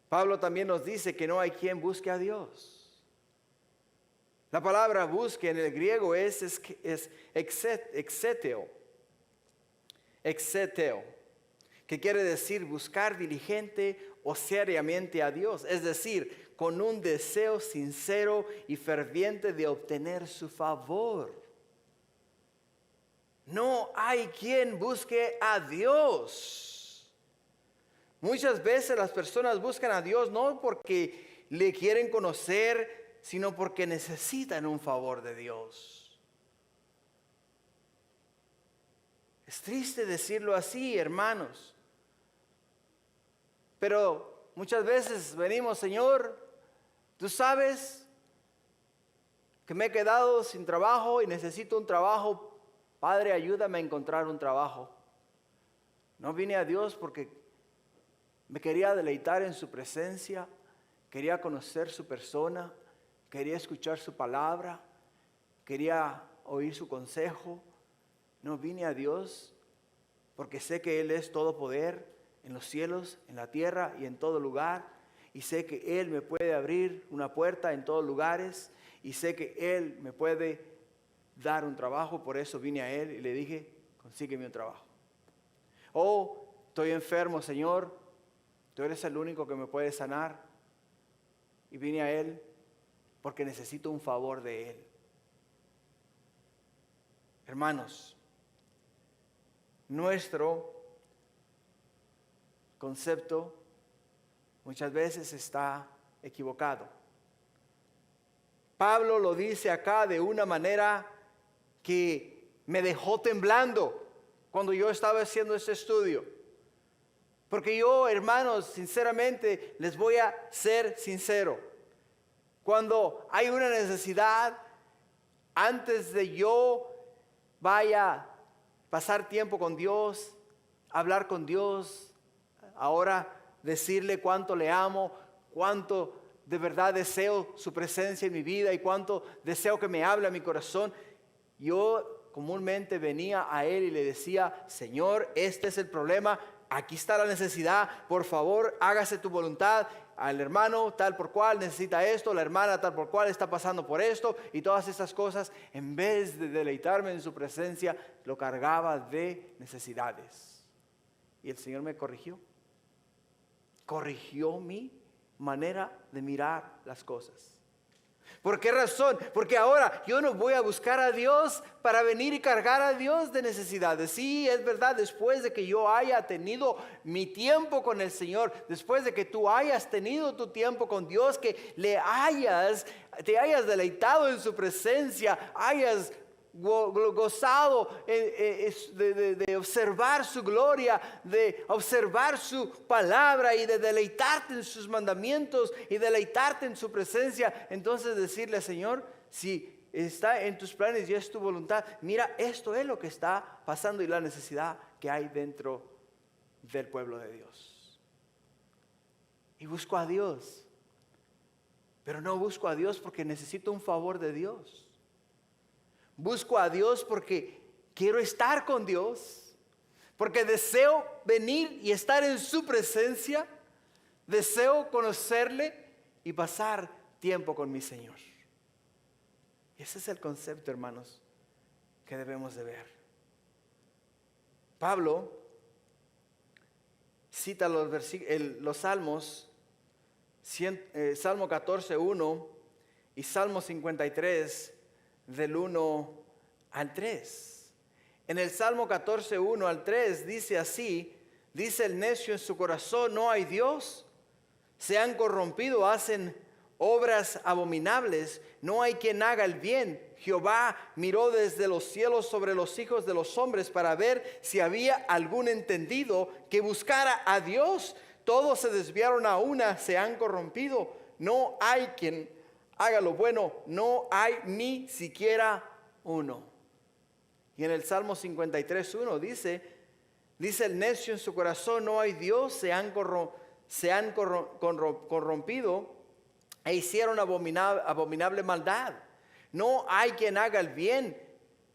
Pablo también nos dice que no hay quien busque a Dios. La palabra busque en el griego es exeteo, que quiere decir buscar diligente o seriamente a Dios, es decir, con un deseo sincero y ferviente de obtener su favor. No hay quien busque a Dios. Muchas veces las personas buscan a Dios no porque le quieren conocer, sino porque necesitan un favor de Dios. Es triste decirlo así, hermanos. Pero muchas veces venimos, Señor, tú sabes que me he quedado sin trabajo y necesito un trabajo. Padre, ayúdame a encontrar un trabajo. No vine a Dios porque me quería deleitar en su presencia, quería conocer su persona, quería escuchar su palabra, quería oír su consejo. No vine a Dios porque sé que Él es todo poder en los cielos, en la tierra y en todo lugar. Y sé que Él me puede abrir una puerta en todos lugares. Y sé que Él me puede dar un trabajo. Por eso vine a Él y le dije, consígueme un trabajo. Oh, estoy enfermo, Señor. Tú eres el único que me puede sanar. Y vine a Él porque necesito un favor de Él. Hermanos, nuestro concepto muchas veces está equivocado. Pablo lo dice acá de una manera que me dejó temblando cuando yo estaba haciendo este estudio. Porque yo, hermanos, sinceramente, les voy a ser sincero. Cuando hay una necesidad, antes de yo vaya a pasar tiempo con Dios, hablar con Dios, ahora decirle cuánto le amo, cuánto de verdad deseo su presencia en mi vida y cuánto deseo que me hable a mi corazón, yo comúnmente venía a Él y le decía, Señor, este es el problema. Aquí está la necesidad, por favor, hágase tu voluntad. Al hermano tal por cual necesita esto, la hermana tal por cual está pasando por esto y todas estas cosas. En vez de deleitarme en su presencia, lo cargaba de necesidades. Y el Señor me corrigió. Corrigió mi manera de mirar las cosas. ¿Por qué razón? Porque ahora yo no voy a buscar a Dios para venir y cargar a Dios de necesidades. Sí, es verdad, después de que yo haya tenido mi tiempo con el Señor, después de que tú hayas tenido tu tiempo con Dios, que te hayas deleitado en su presencia, hayas gozado de observar su gloria, de observar su palabra y de deleitarte en sus mandamientos y deleitarte en su presencia, entonces decirle, Señor, si está en tus planes y es tu voluntad, mira, esto es lo que está pasando y la necesidad que hay dentro del pueblo de Dios. Y busco a Dios, pero no busco a Dios porque necesito un favor de Dios. Busco a Dios porque quiero estar con Dios, porque deseo venir y estar en su presencia, deseo conocerle y pasar tiempo con mi Señor. Ese es el concepto, hermanos, que debemos de ver. Pablo cita los salmos, Salmo 14:1 y Salmo 53 del 1 al 3. En el Salmo 14:1 al 3 dice así: dice el necio en su corazón, no hay Dios. Se han corrompido, hacen obras abominables, no hay quien haga el bien. Jehová miró desde los cielos sobre los hijos de los hombres para ver si había algún entendido que buscara a Dios. Todos se desviaron a una, se han corrompido. No hay quien haga lo bueno, no hay ni siquiera uno. Y en el Salmo 53:1 dice el necio en su corazón, no hay Dios, se han corrompido e hicieron abominable maldad. No hay quien haga el bien.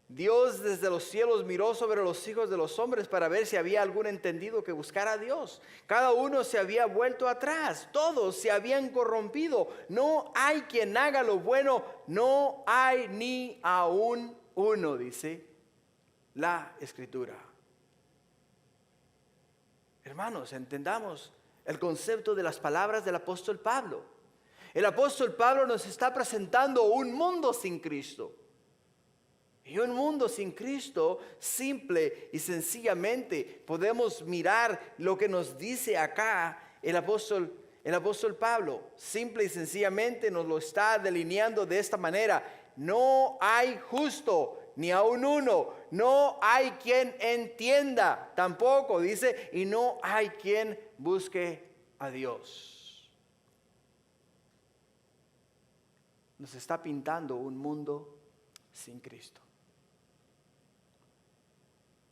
Dios desde los cielos miró sobre los hijos de los hombres para ver si había algún entendido que buscara a Dios. Cada uno se había vuelto atrás, todos se habían corrompido. No hay quien haga lo bueno, no hay ni aún uno, dice la Escritura. Hermanos, entendamos el concepto de las palabras del apóstol Pablo. El apóstol Pablo nos está presentando un mundo sin Cristo. Y un mundo sin Cristo, simple y sencillamente, podemos mirar lo que nos dice acá el apóstol Pablo. Simple y sencillamente nos lo está delineando de esta manera. No hay justo, ni aun uno. No hay quien entienda, tampoco, dice, y no hay quien busque a Dios. Nos está pintando un mundo sin Cristo.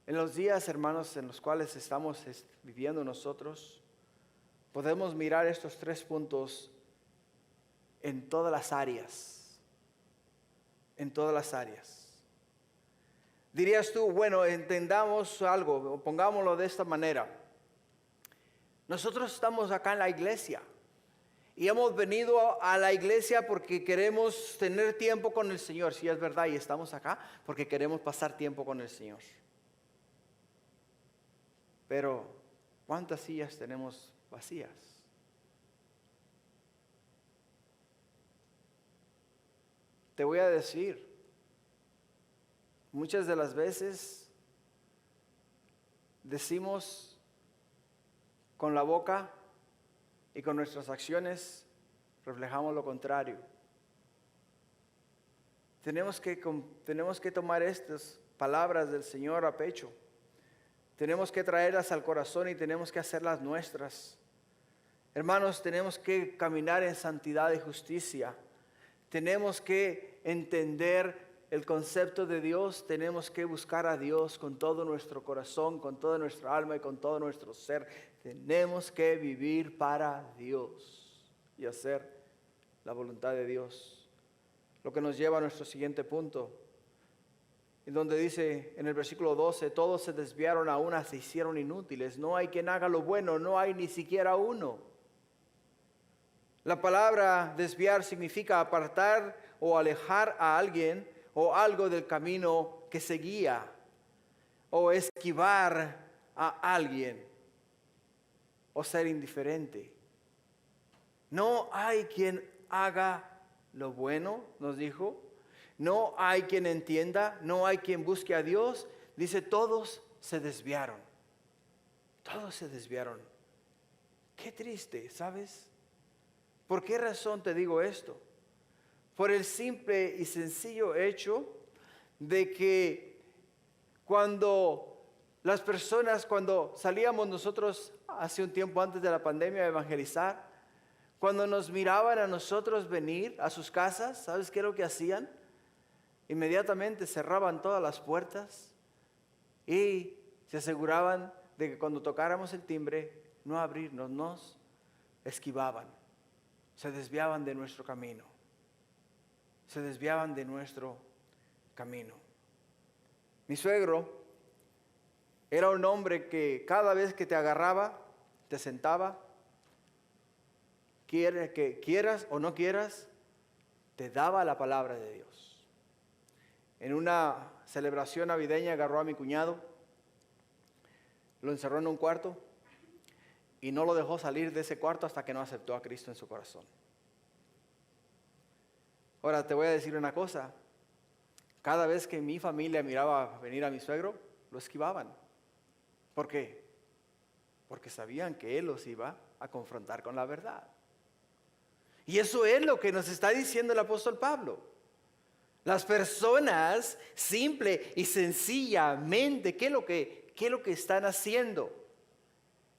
En los días, hermanos, en los cuales estamos viviendo nosotros, podemos mirar estos 3 puntos en todas las áreas. En todas las áreas. Dirías tú, bueno, entendamos algo, pongámoslo de esta manera. Nosotros estamos acá en la iglesia. Y hemos venido a la iglesia porque queremos tener tiempo con el Señor. Sí, es verdad, y estamos acá porque queremos pasar tiempo con el Señor. Pero, ¿cuántas sillas tenemos vacías? Te voy a decir, muchas de las veces decimos con la boca y con nuestras acciones reflejamos lo contrario. Tenemos que tomar estas palabras del Señor a pecho. Tenemos que traerlas al corazón y tenemos que hacerlas nuestras. Hermanos, tenemos que caminar en santidad y justicia. Tenemos que entender el concepto de Dios. Tenemos que buscar a Dios con todo nuestro corazón, con toda nuestra alma y con todo nuestro ser. Tenemos que vivir para Dios y hacer la voluntad de Dios. Lo que nos lleva a nuestro siguiente punto, en donde dice en el versículo 12, todos se desviaron a una, se hicieron inútiles. No hay quien haga lo bueno, no hay ni siquiera uno. La palabra desviar significa apartar o alejar a alguien o algo del camino que seguía, o esquivar a alguien, o ser indiferente. No hay quien haga lo bueno, nos dijo. No hay quien entienda, no hay quien busque a Dios. Dice, todos se desviaron. Todos se desviaron. Qué triste, ¿sabes? ¿Por qué razón te digo esto? Por el simple y sencillo hecho de que cuando salíamos nosotros hace un tiempo antes de la pandemia a evangelizar, cuando nos miraban a nosotros venir a sus casas, ¿sabes qué es lo que hacían? Inmediatamente cerraban todas las puertas y se aseguraban de que cuando tocáramos el timbre, no abrirnos, nos esquivaban, se desviaban de nuestro camino. Se desviaban de nuestro camino. Mi suegro era un hombre que cada vez que te agarraba, te sentaba, que quieras o no quieras, te daba la palabra de Dios. En una celebración navideña agarró a mi cuñado, lo encerró en un cuarto y no lo dejó salir de ese cuarto hasta que no aceptó a Cristo en su corazón. Ahora te voy a decir una cosa. Cada vez que mi familia miraba venir a mi suegro, lo esquivaban. ¿Por qué? Porque sabían que él los iba a confrontar con la verdad. Y eso es lo que nos está diciendo el apóstol Pablo. Las personas simple y sencillamente, ¿qué es lo que están haciendo?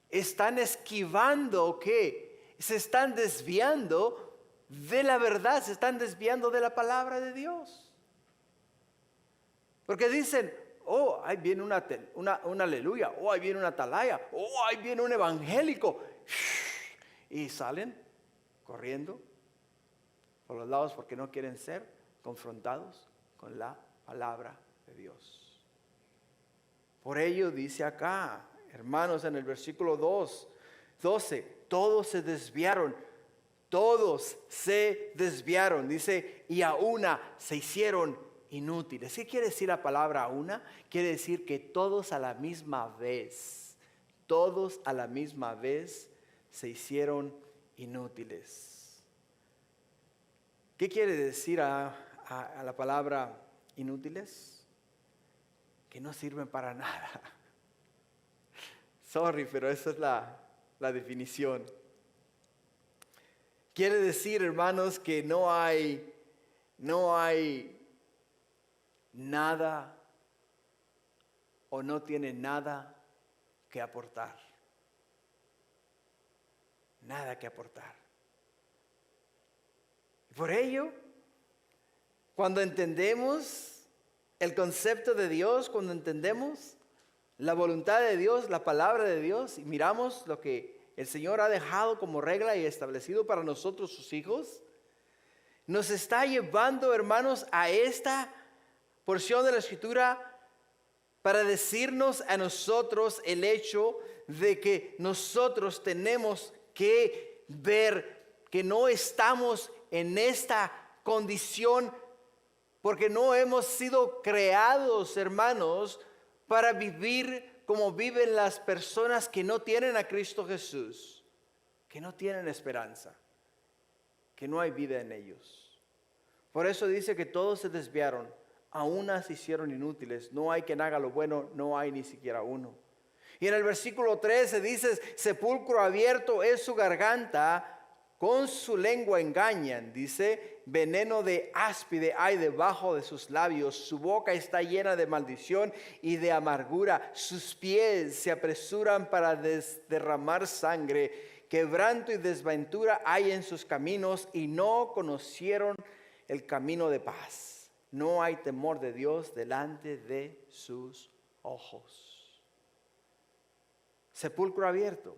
Están esquivando, ¿qué? Se están desviando de la verdad, se están desviando de la palabra de Dios. Porque dicen, oh, ahí viene una aleluya, oh, ahí viene una atalaya, oh, ahí viene un evangélico. Y salen corriendo por los lados porque no quieren ser confrontados con la palabra de Dios. Por ello dice acá, hermanos, en el versículo 12, todos se desviaron. Todos se desviaron, dice, y a una se hicieron inútiles. ¿Qué quiere decir la palabra a una? Quiere decir que todos a la misma vez se hicieron inútiles. ¿Qué quiere decir a la palabra inútiles? Que no sirven para nada. Sorry, pero esa es la definición. Quiere decir, hermanos, que no hay nada o no tiene nada que aportar. Nada que aportar. Por ello, cuando entendemos el concepto de Dios, cuando entendemos la voluntad de Dios, la palabra de Dios, y miramos lo que el Señor ha dejado como regla y establecido para nosotros sus hijos, nos está llevando, hermanos, a esta porción de la Escritura para decirnos a nosotros el hecho de que nosotros tenemos que ver que no estamos en esta condición porque no hemos sido creados, hermanos, para vivir como viven las personas que no tienen a Cristo Jesús, que no tienen esperanza, que no hay vida en ellos. Por eso dice que todos se desviaron, a unas se hicieron inútiles. No hay quien haga lo bueno, no hay ni siquiera uno. Y en el versículo 13 dice, sepulcro abierto es su garganta, con su lengua engañan, dice, veneno de áspide hay debajo de sus labios, su boca está llena de maldición y de amargura, sus pies se apresuran para derramar sangre, quebranto y desventura hay en sus caminos y no conocieron el camino de paz. No hay temor de Dios delante de sus ojos. Sepulcro abierto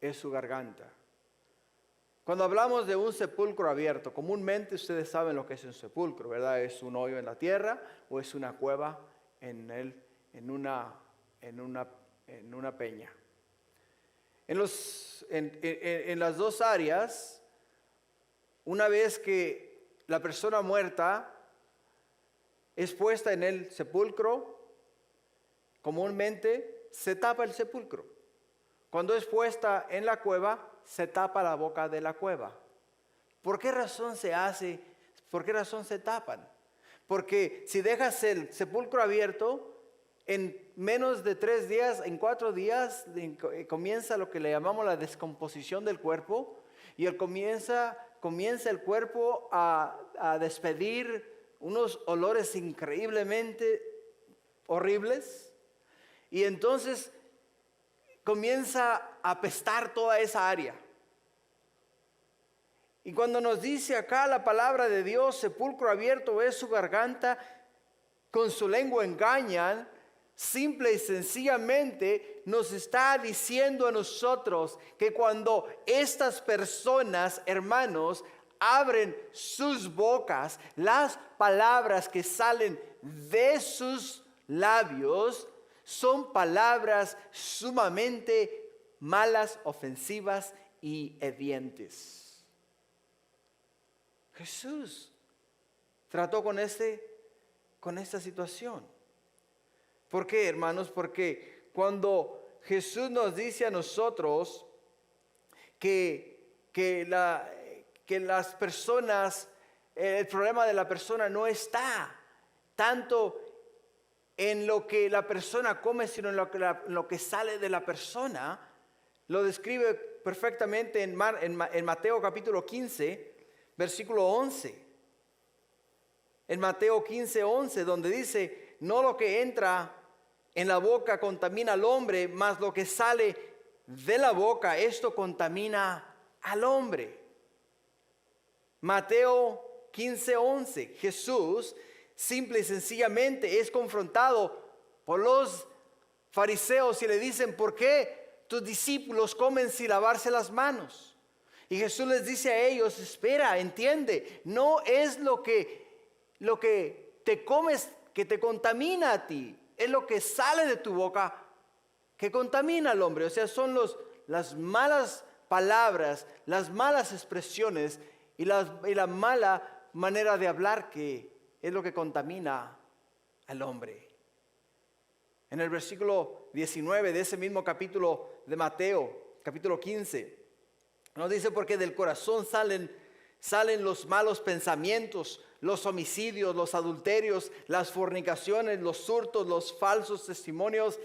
es su garganta. Cuando hablamos de un sepulcro abierto, comúnmente ustedes saben lo que es un sepulcro, ¿verdad? Es un hoyo en la tierra o es una cueva en una peña. En las dos áreas, una vez que la persona muerta es puesta en el sepulcro, comúnmente se tapa el sepulcro. Cuando es puesta en la cueva, se tapa la boca de la cueva. ¿Por qué razón se hace? ¿Por qué razón se tapan? Porque si dejas el sepulcro abierto, en menos de 3 días, en 4 días, comienza lo que le llamamos la descomposición del cuerpo. Y comienza el cuerpo a despedir unos olores increíblemente horribles. Y entonces comienza a apestar toda esa área. Y cuando nos dice acá la palabra de Dios, sepulcro abierto es su garganta, con su lengua engañan, simple y sencillamente nos está diciendo a nosotros que cuando estas personas, hermanos, abren sus bocas, las palabras que salen de sus labios son palabras sumamente malas, ofensivas y hirientes. Jesús trató con este con esta situación. ¿Por qué, hermanos? Porque cuando Jesús nos dice a nosotros que las personas, el problema de la persona no está tanto en lo que la persona come, sino en lo que sale de la persona, lo describe perfectamente en Mateo capítulo 15, versículo 11. En Mateo 15, 11, donde dice, no lo que entra en la boca contamina al hombre, mas lo que sale de la boca, esto contamina al hombre. Mateo 15, 11, Jesús simple y sencillamente es confrontado por los fariseos y le dicen, ¿por qué tus discípulos comen sin lavarse las manos? Y Jesús les dice a ellos, espera, entiende, no es lo que te comes que te contamina a ti, es lo que sale de tu boca que contamina al hombre. O sea, son las malas palabras, las malas expresiones y la mala manera de hablar que es lo que contamina al hombre. En el versículo 19 de ese mismo capítulo de Mateo, capítulo 15, nos dice, porque del corazón salen los malos pensamientos, los homicidios, los adulterios, las fornicaciones, los hurtos, los falsos testimonios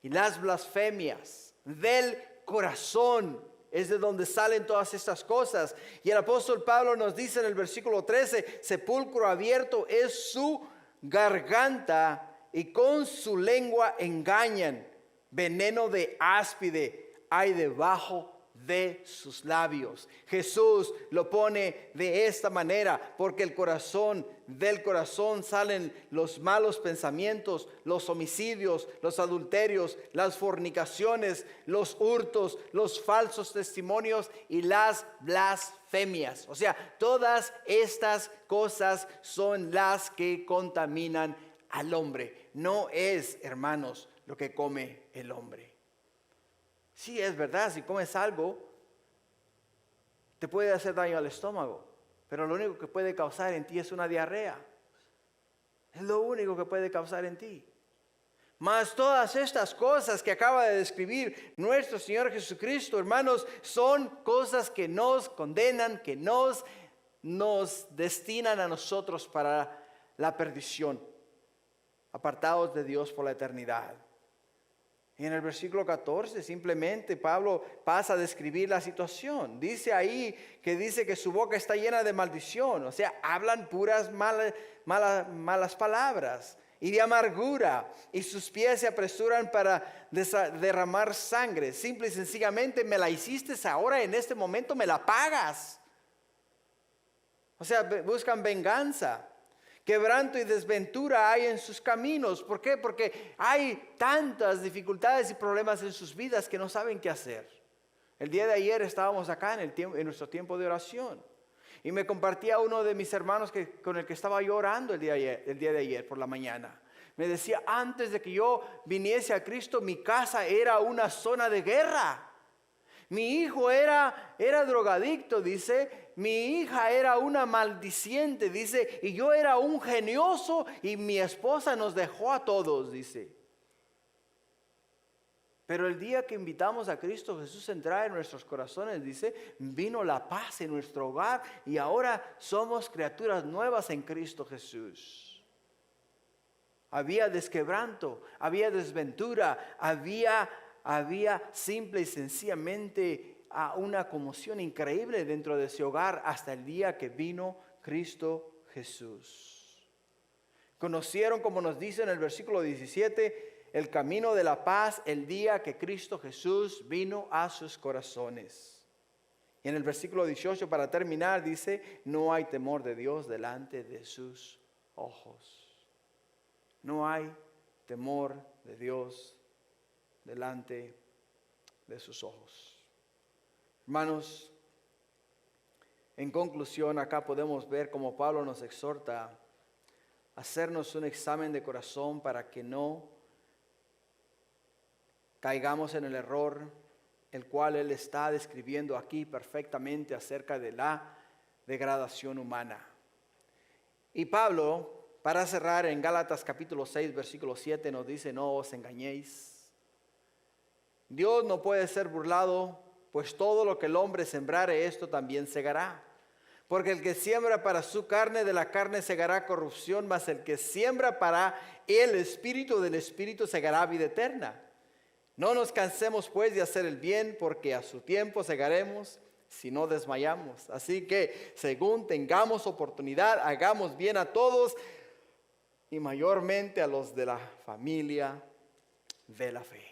y las blasfemias. Del corazón es de donde salen todas estas cosas. Y el apóstol Pablo nos dice en el versículo 13, sepulcro abierto es su garganta y con su lengua engañan. Veneno de áspide hay debajo de sus labios. Jesús lo pone de esta manera, porque del corazón salen los malos pensamientos, los homicidios, los adulterios, las fornicaciones, los hurtos, los falsos testimonios y las blasfemias. O sea, todas estas cosas son las que contaminan al hombre. No es, hermanos, lo que come el hombre. Sí, es verdad, si comes algo, te puede hacer daño al estómago, pero lo único que puede causar en ti es una diarrea. Es lo único que puede causar en ti. Mas todas estas cosas que acaba de describir nuestro Señor Jesucristo, hermanos, son cosas que nos condenan, que nos destinan a nosotros para la perdición, apartados de Dios por la eternidad. Y en el versículo 14 simplemente Pablo pasa a describir la situación. Dice ahí que su boca está llena de maldición. O sea, hablan puras malas palabras y de amargura. Y sus pies se apresuran para derramar sangre. Simple y sencillamente me la hiciste ahora, en este momento me la pagas. O sea, buscan venganza. Quebranto y desventura hay en sus caminos. ¿Por qué? Porque hay tantas dificultades y problemas en sus vidas que no saben qué hacer. El día de ayer estábamos acá en nuestro tiempo de oración. Y me compartía uno de mis hermanos con el que estaba yo orando el día de ayer por la mañana. Me decía, antes de que yo viniese a Cristo, mi casa era una zona de guerra. Mi hijo era drogadicto, dice. Mi hija era una maldiciente, dice. Y yo era un genioso y mi esposa nos dejó a todos, dice. Pero el día que invitamos a Cristo Jesús a entrar en nuestros corazones, dice, vino la paz en nuestro hogar y ahora somos criaturas nuevas en Cristo Jesús. Había desquebranto, había desventura, había simple y sencillamente una conmoción increíble dentro de ese hogar hasta el día que vino Cristo Jesús. Conocieron, como nos dice en el versículo 17, el camino de la paz el día que Cristo Jesús vino a sus corazones. Y en el versículo 18, para terminar, dice, no hay temor de Dios delante de sus ojos. No hay temor de Dios delante de sus ojos. Hermanos, en conclusión, acá podemos ver cómo Pablo nos exhorta a hacernos un examen de corazón para que no caigamos en el error, el cual él está describiendo aquí perfectamente acerca de la degradación humana. Y Pablo Para cerrar, en Gálatas capítulo 6, versículo 7 nos dice: no os engañéis. Dios no puede ser burlado, pues todo lo que el hombre sembrare, esto también segará. Porque el que siembra para su carne, de la carne segará corrupción, mas el que siembra para el Espíritu, del Espíritu segará vida eterna. No nos cansemos pues de hacer el bien, porque a su tiempo segaremos si no desmayamos. Así que según tengamos oportunidad, hagamos bien a todos, y mayormente a los de la familia de la fe.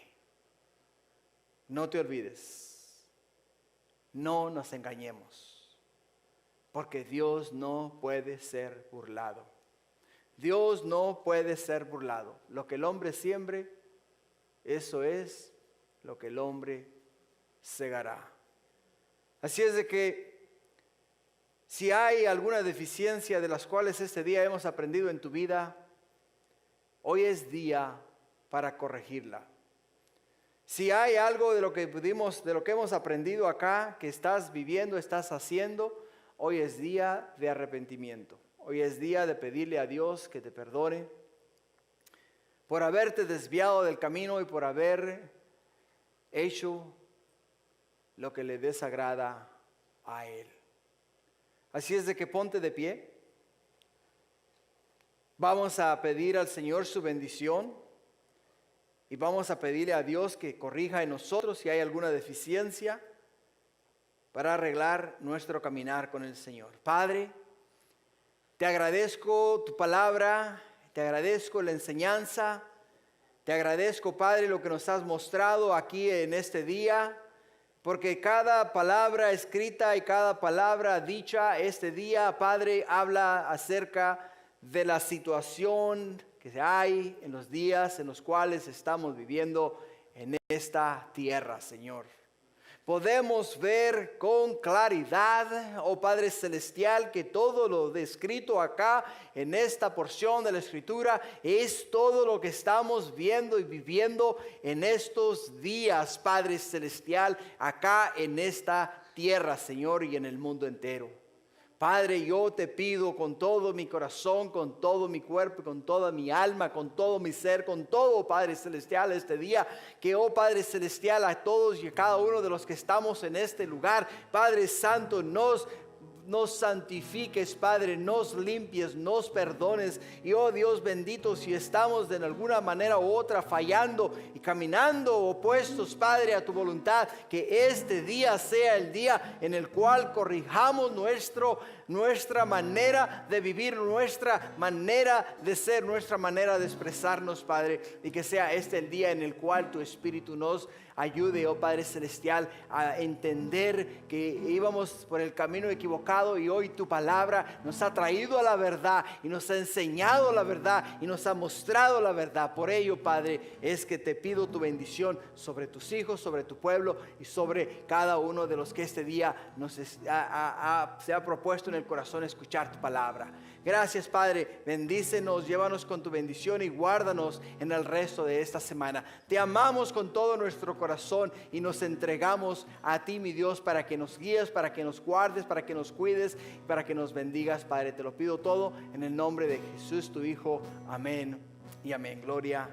No te olvides, no nos engañemos, porque Dios no puede ser burlado. Dios no puede ser burlado. Lo que el hombre siembre, eso es lo que el hombre segará. Así es de que si hay alguna deficiencia de las cuales este día hemos aprendido en tu vida, hoy es día para corregirla. Si hay algo de lo que hemos aprendido acá, que estás viviendo, estás haciendo, hoy es día de arrepentimiento. Hoy es día de pedirle a Dios que te perdone por haberte desviado del camino y por haber hecho lo que le desagrada a Él. Así es de que ponte de pie. Vamos a pedir al Señor su bendición y vamos a pedirle a Dios que corrija en nosotros si hay alguna deficiencia para arreglar nuestro caminar con el Señor. Padre, te agradezco tu palabra, te agradezco la enseñanza, te agradezco, Padre, lo que nos has mostrado aquí en este día, porque cada palabra escrita y cada palabra dicha este día, Padre, habla acerca de la situación que hay en los días en los cuales estamos viviendo en esta tierra, Señor. Podemos ver con claridad, oh Padre Celestial, que todo lo descrito acá en esta porción de la Escritura es todo lo que estamos viendo y viviendo en estos días, Padre Celestial, acá en esta tierra, Señor, y en el mundo entero. Padre, yo te pido con todo mi corazón, con todo mi cuerpo, con toda mi alma, con todo mi ser, con todo, Padre Celestial, este día, que, oh Padre Celestial, a todos y a cada uno de los que estamos en este lugar, Padre Santo, nos santifiques, Padre, nos limpies, nos perdones. Y oh Dios bendito, si estamos de alguna manera u otra fallando y caminando opuestos, Padre, a tu voluntad, que este día sea el día en el cual corrijamos nuestra manera de vivir, nuestra manera de ser, nuestra manera de expresarnos, Padre, y que sea este el día en el cual tu Espíritu nos ayude, oh Padre Celestial, a entender que íbamos por el camino equivocado y hoy tu palabra nos ha traído a la verdad y nos ha enseñado la verdad y nos ha mostrado la verdad. Por ello, Padre, es que te pido tu bendición sobre tus hijos, sobre tu pueblo y sobre cada uno de los que este día se ha propuesto en el corazón escuchar tu palabra. Gracias, Padre, bendícenos, llévanos con tu bendición y guárdanos en el resto de esta semana. Te amamos con todo nuestro corazón y nos entregamos a ti, mi Dios, para que nos guíes, para que nos guardes, para que nos cuides, para que nos bendigas, Padre. Te lo pido todo en el nombre de Jesús, tu Hijo. Amén y amén. Gloria